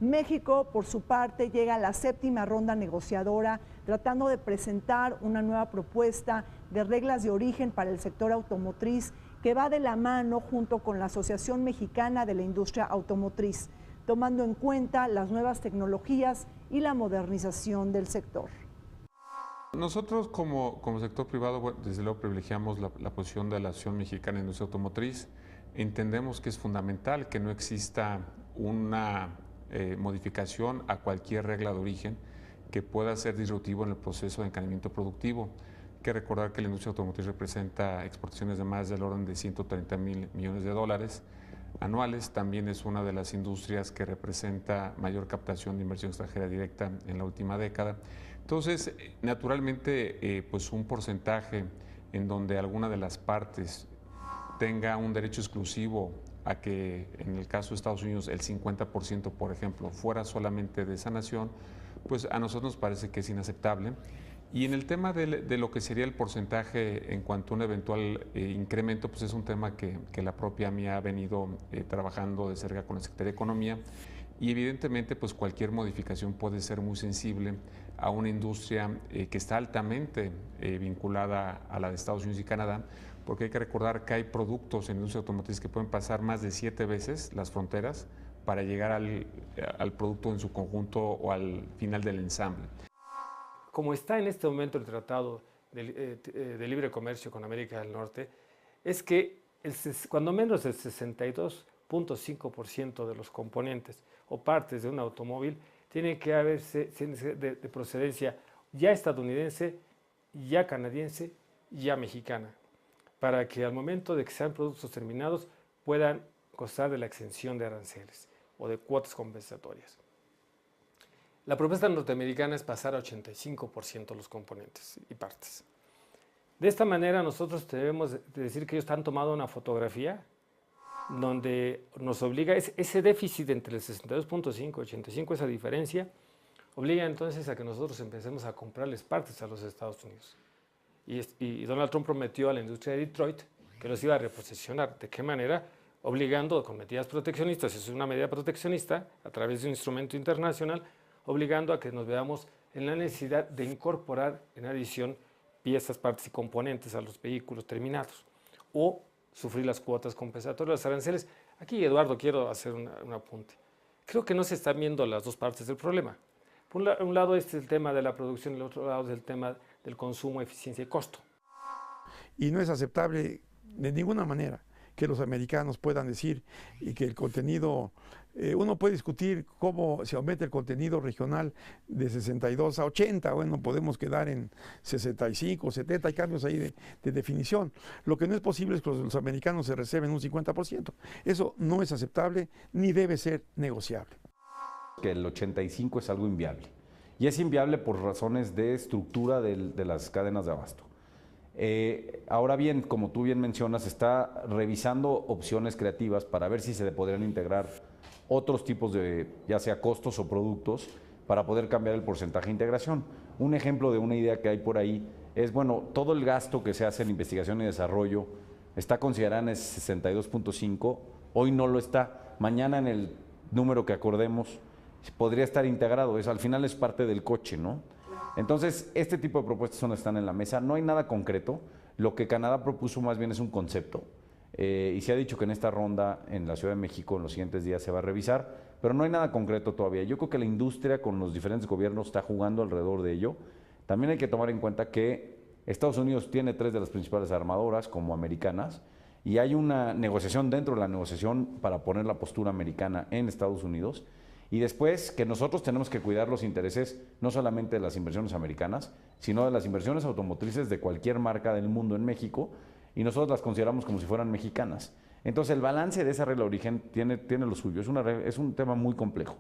México, por su parte, llega a la séptima ronda negociadora tratando de presentar una nueva propuesta de reglas de origen para el sector automotriz que va de la mano junto con la Asociación Mexicana de la Industria Automotriz, tomando en cuenta las nuevas tecnologías y la modernización del sector. Nosotros como sector privado, desde luego privilegiamos la posición de la Asociación Mexicana de Industria Automotriz. Entendemos que es fundamental que no exista una modificación a cualquier regla de origen que pueda ser disruptivo en el proceso de encadenamiento productivo. Hay que recordar que la industria automotriz representa exportaciones de más del orden de 130,000 millones de dólares anuales. También es una de las industrias que representa mayor captación de inversión extranjera directa en la última década. Entonces, naturalmente, pues un porcentaje en donde alguna de las partes tenga un derecho exclusivo a que, en el caso de Estados Unidos, el 50%, por ejemplo, fuera solamente de esa nación, pues a nosotros nos parece que es inaceptable. Y en el tema de lo que sería el porcentaje en cuanto a un eventual incremento, pues es un tema que la propia MIA ha venido trabajando de cerca con la Secretaría de Economía, y evidentemente pues cualquier modificación puede ser muy sensible a una industria que está altamente vinculada a la de Estados Unidos y Canadá, porque hay que recordar que hay productos en la industria automotriz que pueden pasar más de 7 veces las fronteras para llegar al producto en su conjunto o al final del ensamble. Como está en este momento el Tratado de Libre Comercio con América del Norte, es que cuando menos el 62.5% de los componentes o partes de un automóvil tienen que haberse de procedencia ya estadounidense, ya canadiense, ya mexicana, para que al momento de que sean productos terminados puedan gozar de la exención de aranceles o de cuotas compensatorias. La propuesta norteamericana es pasar a 85% los componentes y partes. De esta manera nosotros debemos decir que ellos han tomado una fotografía donde nos obliga, ese déficit entre el 62.5 y 85, esa diferencia, obliga entonces a que nosotros empecemos a comprarles partes a los Estados Unidos. Y Donald Trump prometió a la industria de Detroit que los iba a reposicionar. ¿De qué manera? Obligando con medidas proteccionistas, es una medida proteccionista a través de un instrumento internacional, obligando a que nos veamos en la necesidad de incorporar en adición piezas, partes y componentes a los vehículos terminados o sufrir las cuotas compensatorias, los aranceles. Aquí, Eduardo, quiero hacer un apunte. Creo que no se están viendo las dos partes del problema. Por un lado es el tema de la producción, el otro lado es el tema del consumo, eficiencia y costo. Y no es aceptable de ninguna manera que los americanos puedan decir y que el contenido, uno puede discutir cómo se aumenta el contenido regional de 62 a 80, bueno, podemos quedar en 65, 70, hay cambios ahí de definición. Lo que no es posible es que los americanos se reserven un 50%. Eso no es aceptable ni debe ser negociable. Que el 85 es algo inviable. Y es inviable por razones de estructura de las cadenas de abasto. Ahora bien, como tú bien mencionas, está revisando opciones creativas para ver si se le podrían integrar otros tipos de, ya sea costos o productos, para poder cambiar el porcentaje de integración. Un ejemplo de una idea que hay por ahí es, bueno, todo el gasto que se hace en investigación y desarrollo está considerado en el 62.5, hoy no lo está. Mañana en el número que acordemos podría estar integrado. Al final es parte del coche, ¿no? Entonces, este tipo de propuestas están en la mesa. No hay nada concreto. Lo que Canadá propuso más bien es un concepto. Y se ha dicho que en esta ronda en la Ciudad de México en los siguientes días se va a revisar, pero no hay nada concreto todavía. Yo creo que la industria con los diferentes gobiernos está jugando alrededor de ello. También hay que tomar en cuenta que Estados Unidos tiene 3 de las principales armadoras como americanas y hay una negociación dentro de la negociación para poner la postura americana en Estados Unidos. Y después que nosotros tenemos que cuidar los intereses no solamente de las inversiones americanas, sino de las inversiones automotrices de cualquier marca del mundo en México, y nosotros las consideramos como si fueran mexicanas. Entonces el balance de esa regla de origen tiene lo suyo, es un tema muy complejo.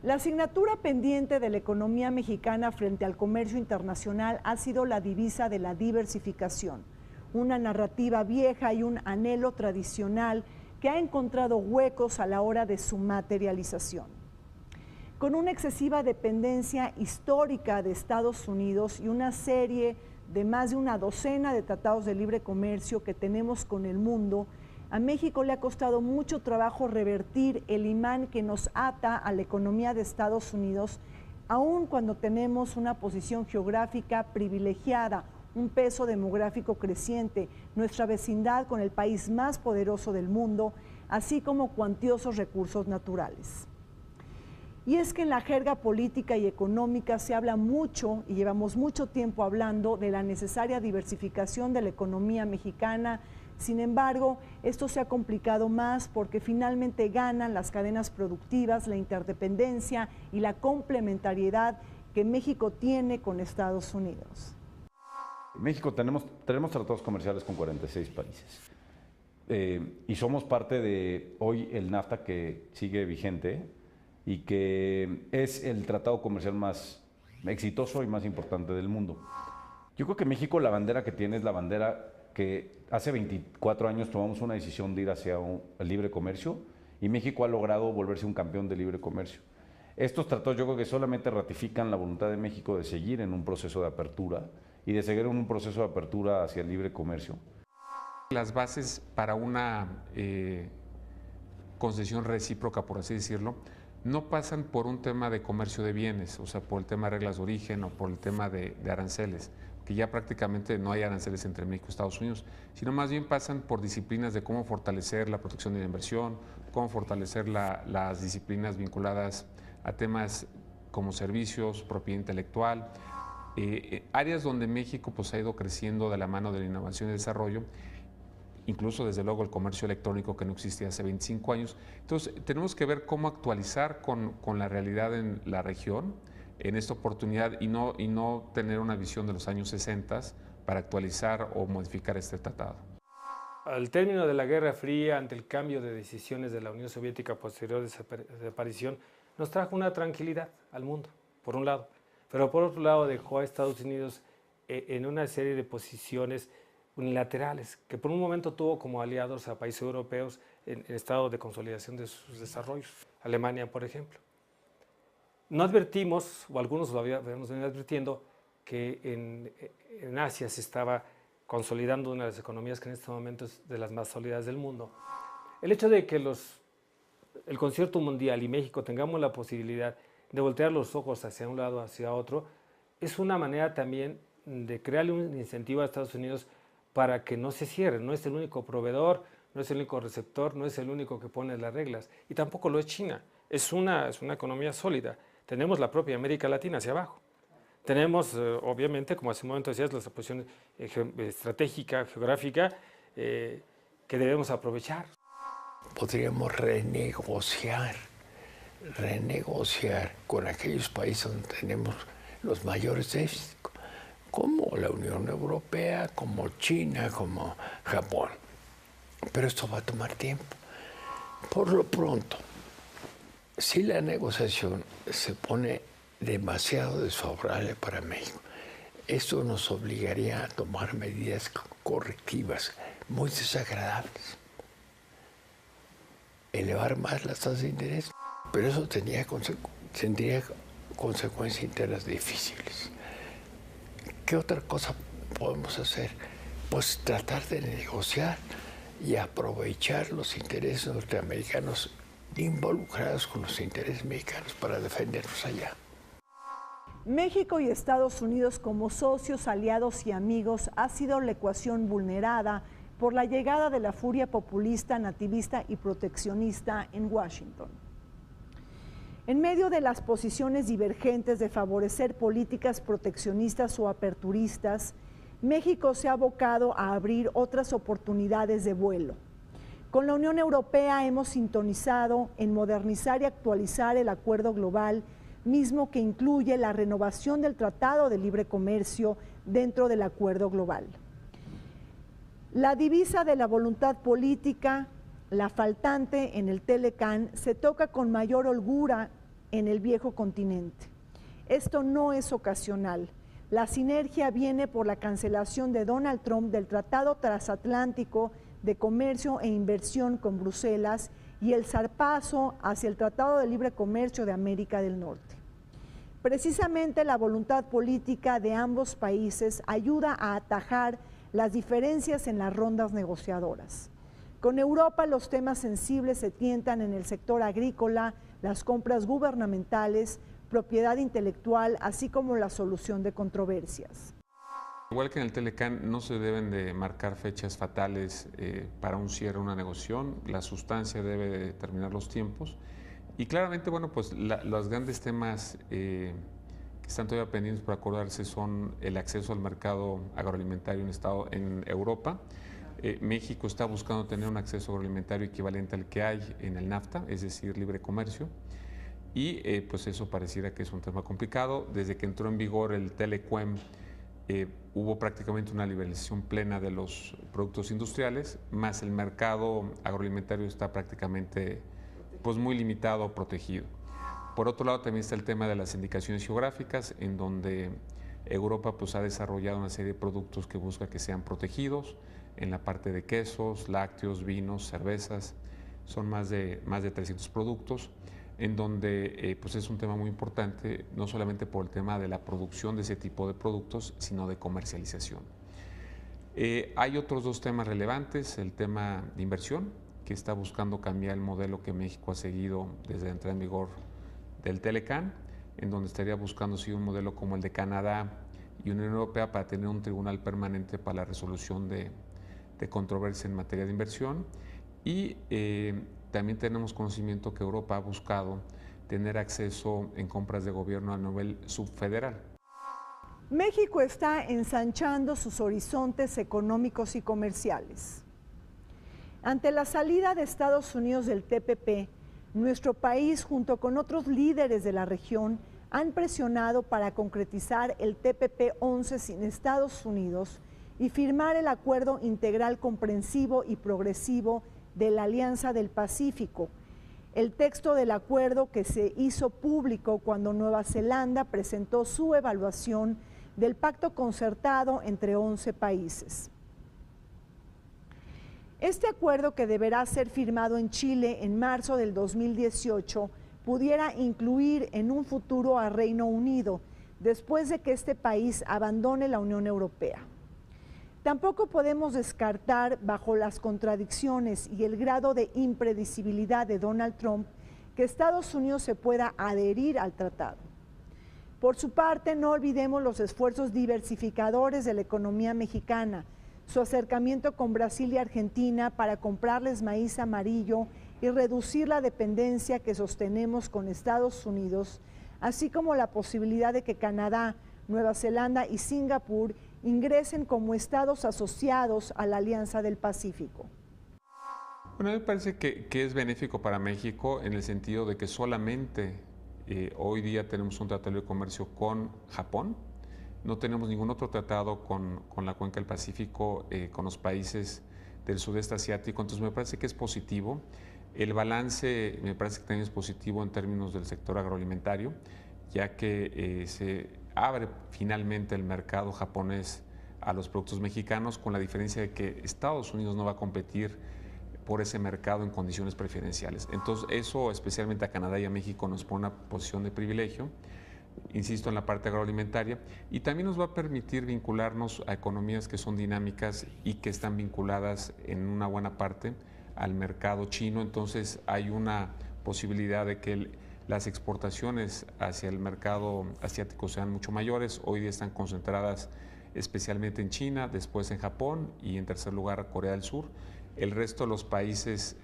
La asignatura pendiente de la economía mexicana frente al comercio internacional ha sido la divisa de la diversificación, una narrativa vieja y un anhelo tradicional que ha encontrado huecos a la hora de su materialización. Con una excesiva dependencia histórica de Estados Unidos y una serie de más de una docena de tratados de libre comercio que tenemos con el mundo, a México le ha costado mucho trabajo revertir el imán que nos ata a la economía de Estados Unidos, aun cuando tenemos una posición geográfica privilegiada, un peso demográfico creciente, nuestra vecindad con el país más poderoso del mundo, así como cuantiosos recursos naturales. Y es que en la jerga política y económica se habla mucho, y llevamos mucho tiempo hablando, de la necesaria diversificación de la economía mexicana. Sin embargo, esto se ha complicado más porque finalmente ganan las cadenas productivas, la interdependencia y la complementariedad que México tiene con Estados Unidos. México tenemos tratados comerciales con 46 países y somos parte de hoy el NAFTA que sigue vigente y que es el tratado comercial más exitoso y más importante del mundo. Yo creo que México la bandera que tiene es la bandera que hace 24 años tomamos una decisión de ir hacia el libre comercio y México ha logrado volverse un campeón de libre comercio. Estos tratados yo creo que solamente ratifican la voluntad de México de seguir en un proceso de apertura y de seguir en un proceso de apertura hacia el libre comercio. Las bases para una concesión recíproca, por así decirlo, no pasan por un tema de comercio de bienes, o sea, por el tema de reglas de origen o por el tema de aranceles, que ya prácticamente no hay aranceles entre México y Estados Unidos, sino más bien pasan por disciplinas de cómo fortalecer la protección de la inversión, cómo fortalecer las disciplinas vinculadas a temas como servicios, propiedad intelectual, áreas donde México pues, ha ido creciendo de la mano de la innovación y desarrollo, incluso desde luego el comercio electrónico que no existía hace 25 años. Entonces tenemos que ver cómo actualizar con la realidad en la región, en esta oportunidad y no tener una visión de los años 60 para actualizar o modificar este tratado. Al término de la Guerra Fría, ante el cambio de decisiones de la Unión Soviética posterior de su desaparición, nos trajo una tranquilidad al mundo, por un lado, pero por otro lado dejó a Estados Unidos en una serie de posiciones unilaterales, que por un momento tuvo como aliados a países europeos en estado de consolidación de sus desarrollos, Alemania, por ejemplo. No advertimos, o algunos lo habíamos venido advirtiendo, que en Asia se estaba consolidando una de las economías que en este momento es de las más sólidas del mundo. El hecho de que el concierto mundial y México tengamos la posibilidad de voltear los ojos hacia un lado, hacia otro, es una manera también de crearle un incentivo a Estados Unidos para que no se cierre. No es el único proveedor, no es el único receptor, no es el único que pone las reglas, y tampoco lo es China. Es una economía sólida. Tenemos la propia América Latina hacia abajo. Tenemos, obviamente, como hace un momento decías, la posición estratégica, geográfica, que debemos aprovechar. Podríamos renegociar con aquellos países donde tenemos los mayores déficits, como la Unión Europea, como China, como Japón. Pero esto va a tomar tiempo. Por lo pronto, si la negociación se pone demasiado desfavorable para México, esto nos obligaría a tomar medidas correctivas muy desagradables. Elevar más las tasas de interés, pero eso tendría consecuencias internas difíciles. ¿Qué otra cosa podemos hacer? Pues tratar de negociar y aprovechar los intereses norteamericanos involucrados con los intereses mexicanos para defendernos allá. México y Estados Unidos como socios, aliados y amigos ha sido la ecuación vulnerada por la llegada de la furia populista, nativista y proteccionista en Washington. En medio de las posiciones divergentes de favorecer políticas proteccionistas o aperturistas, México se ha abocado a abrir otras oportunidades de vuelo. Con la Unión Europea hemos sintonizado en modernizar y actualizar el acuerdo global, mismo que incluye la renovación del Tratado de Libre Comercio dentro del acuerdo global. La divisa de la voluntad política, la faltante en el Telecán, se toca con mayor holgura en el viejo continente. Esto no es ocasional. La sinergia viene por la cancelación de Donald Trump del Tratado Transatlántico de Comercio e Inversión con Bruselas y el zarpazo hacia el Tratado de Libre Comercio de América del Norte. Precisamente la voluntad política de ambos países ayuda a atajar las diferencias en las rondas negociadoras. Con Europa los temas sensibles se tientan en el sector agrícola, las compras gubernamentales, propiedad intelectual, así como la solución de controversias. Igual que en el Telecán, no se deben de marcar fechas fatales para un cierre, una negociación. La sustancia debe determinar los tiempos. Y claramente, bueno, pues los grandes temas que están todavía pendientes por acordarse son el acceso al mercado agroalimentario en Europa. México está buscando tener un acceso agroalimentario equivalente al que hay en el NAFTA, es decir, libre comercio. Y pues eso pareciera que es un tema complicado. Desde que entró en vigor el Telecuem, hubo prácticamente una liberalización plena de los productos industriales, más el mercado agroalimentario está prácticamente pues, muy limitado o protegido. Por otro lado, también está el tema de las indicaciones geográficas, en donde Europa pues, ha desarrollado una serie de productos que busca que sean protegidos, en la parte de quesos, lácteos, vinos, cervezas, son más de 300 productos, en donde pues es un tema muy importante, no solamente por el tema de la producción de ese tipo de productos, sino de comercialización. Hay otros dos temas relevantes, el tema de inversión, que está buscando cambiar el modelo que México ha seguido desde la entrada en vigor del Telecán, en donde estaría buscando seguir un modelo como el de Canadá y Unión Europea para tener un tribunal permanente para la resolución de controversias en materia de inversión. Y también tenemos conocimiento que Europa ha buscado tener acceso en compras de gobierno a nivel subfederal. México está ensanchando sus horizontes económicos y comerciales. Ante la salida de Estados Unidos del TPP, nuestro país, junto con otros líderes de la región, han presionado para concretizar el TPP-11 sin Estados Unidos y firmar el Acuerdo Integral Comprensivo y Progresivo de la Alianza del Pacífico, el texto del acuerdo que se hizo público cuando Nueva Zelanda presentó su evaluación del pacto concertado entre 11 países. Este acuerdo, que deberá ser firmado en Chile en marzo del 2018, pudiera incluir en un futuro a Reino Unido, después de que este país abandone la Unión Europea. Tampoco podemos descartar, bajo las contradicciones y el grado de impredecibilidad de Donald Trump, que Estados Unidos se pueda adherir al tratado. Por su parte, no olvidemos los esfuerzos diversificadores de la economía mexicana, su acercamiento con Brasil y Argentina para comprarles maíz amarillo y reducir la dependencia que sostenemos con Estados Unidos, así como la posibilidad de que Canadá, Nueva Zelanda y Singapur ingresen como estados asociados a la Alianza del Pacífico. Bueno, a mí me parece que es benéfico para México en el sentido de que solamente hoy día tenemos un tratado de comercio con Japón, no tenemos ningún otro tratado con la cuenca del Pacífico, con los países del sudeste asiático, entonces me parece que es positivo. El balance me parece que también es positivo en términos del sector agroalimentario, ya que se abre finalmente el mercado japonés a los productos mexicanos, con la diferencia de que Estados Unidos no va a competir por ese mercado en condiciones preferenciales. Entonces eso, especialmente a Canadá y a México, nos pone una posición de privilegio, insisto, en la parte agroalimentaria, y también nos va a permitir vincularnos a economías que son dinámicas y que están vinculadas en una buena parte al mercado chino. Entonces hay una posibilidad de que las exportaciones hacia el mercado asiático sean mucho mayores. Hoy día están concentradas especialmente en China, después en Japón y en tercer lugar Corea del Sur. El resto de los países,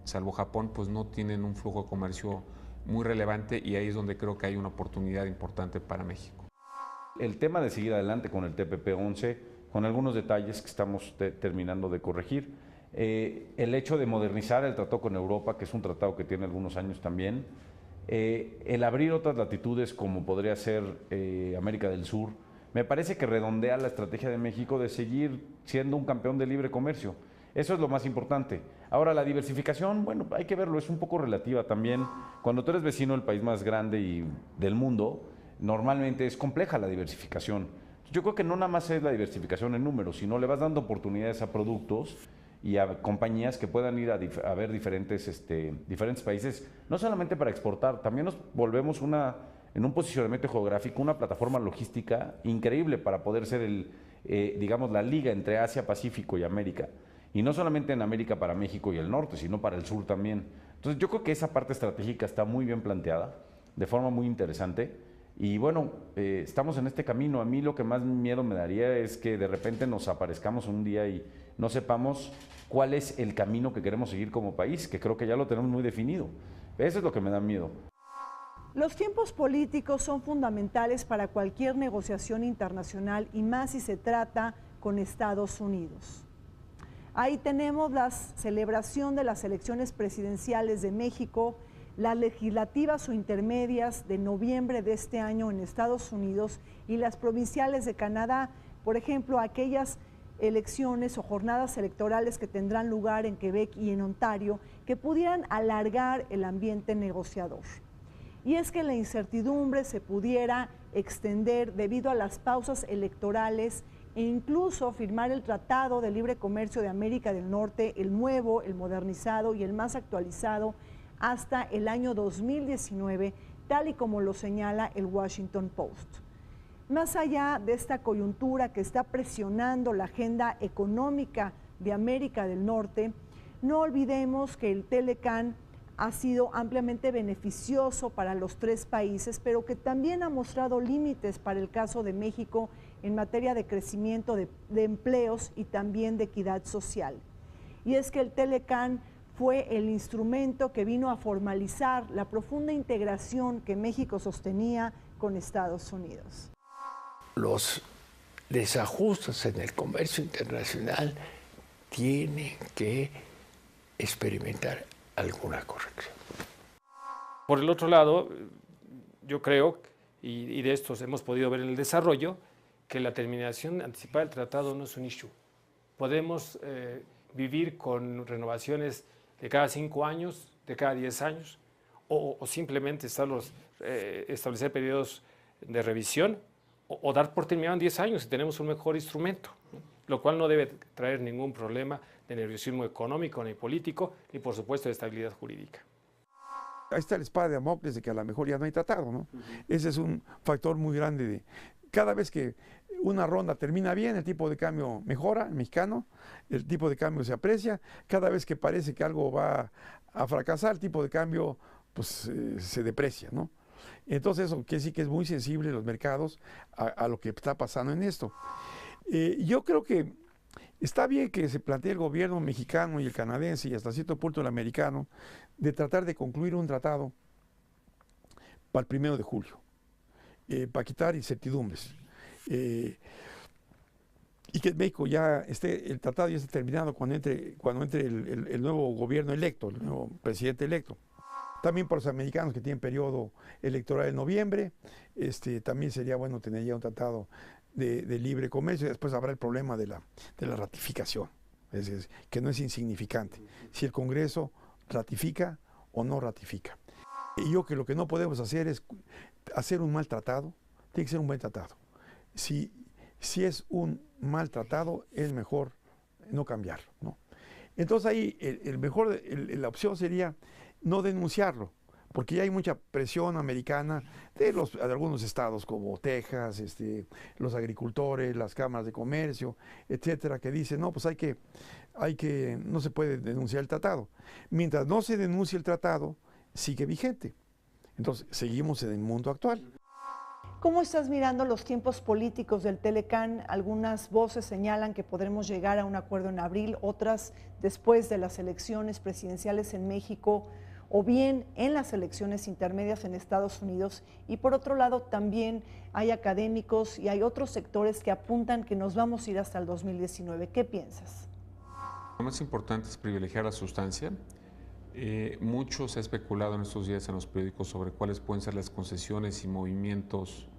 salvo Japón, pues no tienen un flujo de comercio muy relevante, y ahí es donde creo que hay una oportunidad importante para México. El tema de seguir adelante con el TPP-11, con algunos detalles que estamos terminando de corregir. El hecho de modernizar el tratado con Europa, que es un tratado que tiene algunos años también. El abrir otras latitudes como podría ser América del Sur, me parece que redondea la estrategia de México de seguir siendo un campeón de libre comercio. Eso es lo más importante. Ahora, la diversificación, bueno, hay que verlo, es un poco relativa también. Cuando tú eres vecino del país más grande del mundo, normalmente es compleja la diversificación. Yo creo que no nada más es la diversificación en números, sino le vas dando oportunidades a productos y a compañías que puedan ir a ver diferentes países, no solamente para exportar, también nos volvemos en un posicionamiento geográfico, una plataforma logística increíble para poder ser digamos, la liga entre Asia, Pacífico y América. Y no solamente en América para México y el norte, sino para el sur también. Entonces yo creo que esa parte estratégica está muy bien planteada, de forma muy interesante. Y bueno, estamos en este camino. A mí lo que más miedo me daría es que de repente nos aparezcamos un día y no sepamos cuál es el camino que queremos seguir como país, que creo que ya lo tenemos muy definido. Eso es lo que me da miedo. Los tiempos políticos son fundamentales para cualquier negociación internacional, y más si se trata con Estados Unidos. Ahí tenemos la celebración de las elecciones presidenciales de México, las legislativas o intermedias de noviembre de este año en Estados Unidos y las provinciales de Canadá, por ejemplo, aquellas elecciones o jornadas electorales que tendrán lugar en Quebec y en Ontario, que pudieran alargar el ambiente negociador. Y es que la incertidumbre se pudiera extender debido a las pausas electorales e incluso firmar el Tratado de Libre Comercio de América del Norte, el nuevo, el modernizado y el más actualizado, hasta el año 2019, tal y como lo señala el Washington Post. Más allá de esta coyuntura que está presionando la agenda económica de América del Norte, no olvidemos que el TLCAN ha sido ampliamente beneficioso para los tres países, pero que también ha mostrado límites para el caso de México en materia de crecimiento de empleos y también de equidad social. Y es que el TLCAN fue el instrumento que vino a formalizar la profunda integración que México sostenía con Estados Unidos. Los desajustes en el comercio internacional tienen que experimentar alguna corrección. Por el otro lado, yo creo, y de estos hemos podido ver en el desarrollo, que la terminación anticipada del tratado no es un issue. Podemos vivir con renovaciones de cada 5 años, de cada 10 años, o simplemente establecer periodos de revisión, o dar por terminado en 10 años si tenemos un mejor instrumento, ¿no? Lo cual no debe traer ningún problema de nerviosismo económico ni político, ni por supuesto de estabilidad jurídica. Ahí está la espada de Damocles de que a lo mejor ya no hay tratado, ¿no? Ese es un factor muy grande. Cada vez que una ronda termina bien, el tipo de cambio mejora, el mexicano, el tipo de cambio se aprecia. Cada vez que parece que algo va a fracasar, el tipo de cambio pues, se deprecia, ¿no? Entonces eso quiere decir que es muy sensible los mercados a lo que está pasando en esto. Yo creo que está bien que se plantee el gobierno mexicano y el canadiense y hasta cierto punto el americano de tratar de concluir un tratado para el 1 de julio, para quitar incertidumbres. Y que en México ya el tratado ya esté terminado cuando entre el nuevo gobierno electo, el nuevo presidente electo. También por los americanos que tienen periodo electoral en noviembre, también sería bueno tener ya un tratado de libre comercio, y después habrá el problema de la ratificación, que no es insignificante. Si el Congreso ratifica o no ratifica. Y yo que lo que no podemos hacer es hacer un mal tratado, tiene que ser un buen tratado. Si es un mal tratado, es mejor no cambiarlo, ¿no? Entonces ahí la opción sería no denunciarlo, porque ya hay mucha presión americana de algunos estados como Texas, los agricultores, las cámaras de comercio, etcétera, que dicen, no, pues no se puede denunciar el tratado. Mientras no se denuncie el tratado, sigue vigente. Entonces, seguimos en el mundo actual. ¿Cómo estás mirando los tiempos políticos del Telecán? Algunas voces señalan que podremos llegar a un acuerdo en abril, otras después de las elecciones presidenciales en México, o bien en las elecciones intermedias en Estados Unidos. Y por otro lado, también hay académicos y hay otros sectores que apuntan que nos vamos a ir hasta el 2019. ¿Qué piensas? Lo más importante es privilegiar la sustancia. Mucho se ha especulado en estos días en los periódicos sobre cuáles pueden ser las concesiones y movimientos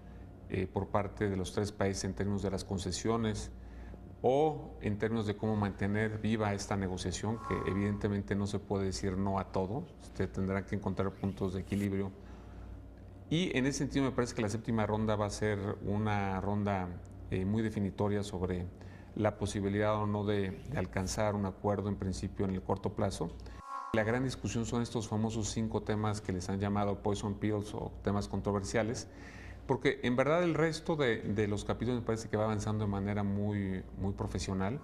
por parte de los tres países en términos de las concesiones o en términos de cómo mantener viva esta negociación, que evidentemente no se puede decir no a todo, usted tendrá que encontrar puntos de equilibrio. Y en ese sentido me parece que la séptima ronda va a ser una ronda muy definitoria sobre la posibilidad o no de alcanzar un acuerdo en principio en el corto plazo. La gran discusión son estos famosos 5 temas que les han llamado poison pills o temas controversiales, porque en verdad el resto de los capítulos me parece que va avanzando de manera muy profesional,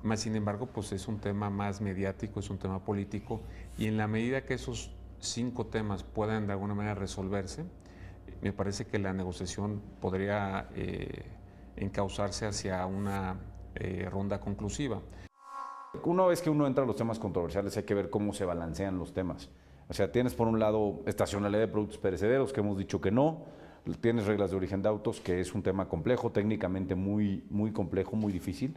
más sin embargo pues es un tema más mediático, es un tema político, y en la medida que esos 5 temas puedan de alguna manera resolverse, me parece que la negociación podría encauzarse hacia una ronda conclusiva. Una vez que uno entra a los temas controversiales hay que ver cómo se balancean los temas. O sea, tienes por un lado estacionalidad de productos perecederos, que hemos dicho que no, tienes reglas de origen de autos, que es un tema complejo, técnicamente muy complejo, muy difícil,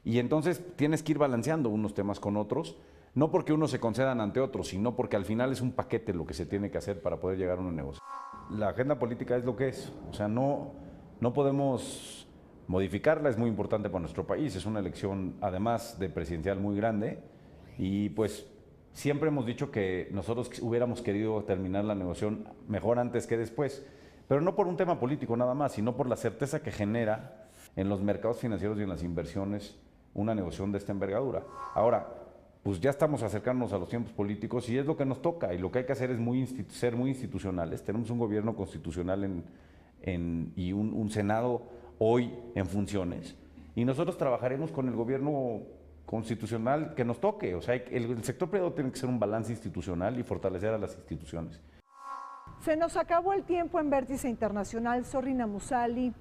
y entonces tienes que ir balanceando unos temas con otros, no porque unos se concedan ante otros, sino porque al final es un paquete lo que se tiene que hacer para poder llegar a un negocio. La agenda política es lo que es, o sea, no podemos modificarla, es muy importante para nuestro país, es una elección además de presidencial muy grande, y pues siempre hemos dicho que nosotros hubiéramos querido terminar la negociación mejor antes que después, pero no por un tema político nada más, sino por la certeza que genera en los mercados financieros y en las inversiones una negociación de esta envergadura. Ahora, pues ya estamos acercándonos a los tiempos políticos y es lo que nos toca, y lo que hay que hacer es ser muy institucionales. Tenemos un gobierno constitucional y un Senado hoy en funciones, y nosotros trabajaremos con el gobierno constitucional que nos toque. O sea, el sector privado tiene que ser un balance institucional y fortalecer a las instituciones. Se nos acabó el tiempo en Vértice Internacional. Zorrina Musali.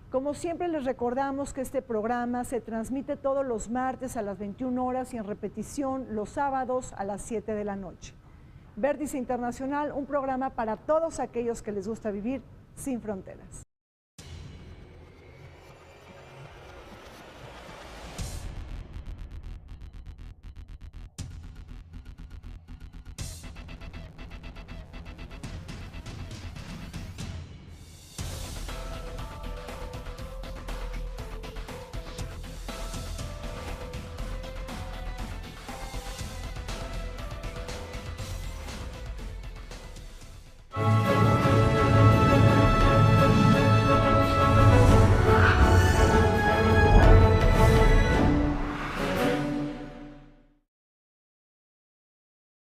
Como siempre les recordamos que este programa se transmite todos los martes a las 21 horas y en repetición los sábados a las 7 de la noche. Vértice Internacional, un programa para todos aquellos que les gusta vivir sin fronteras.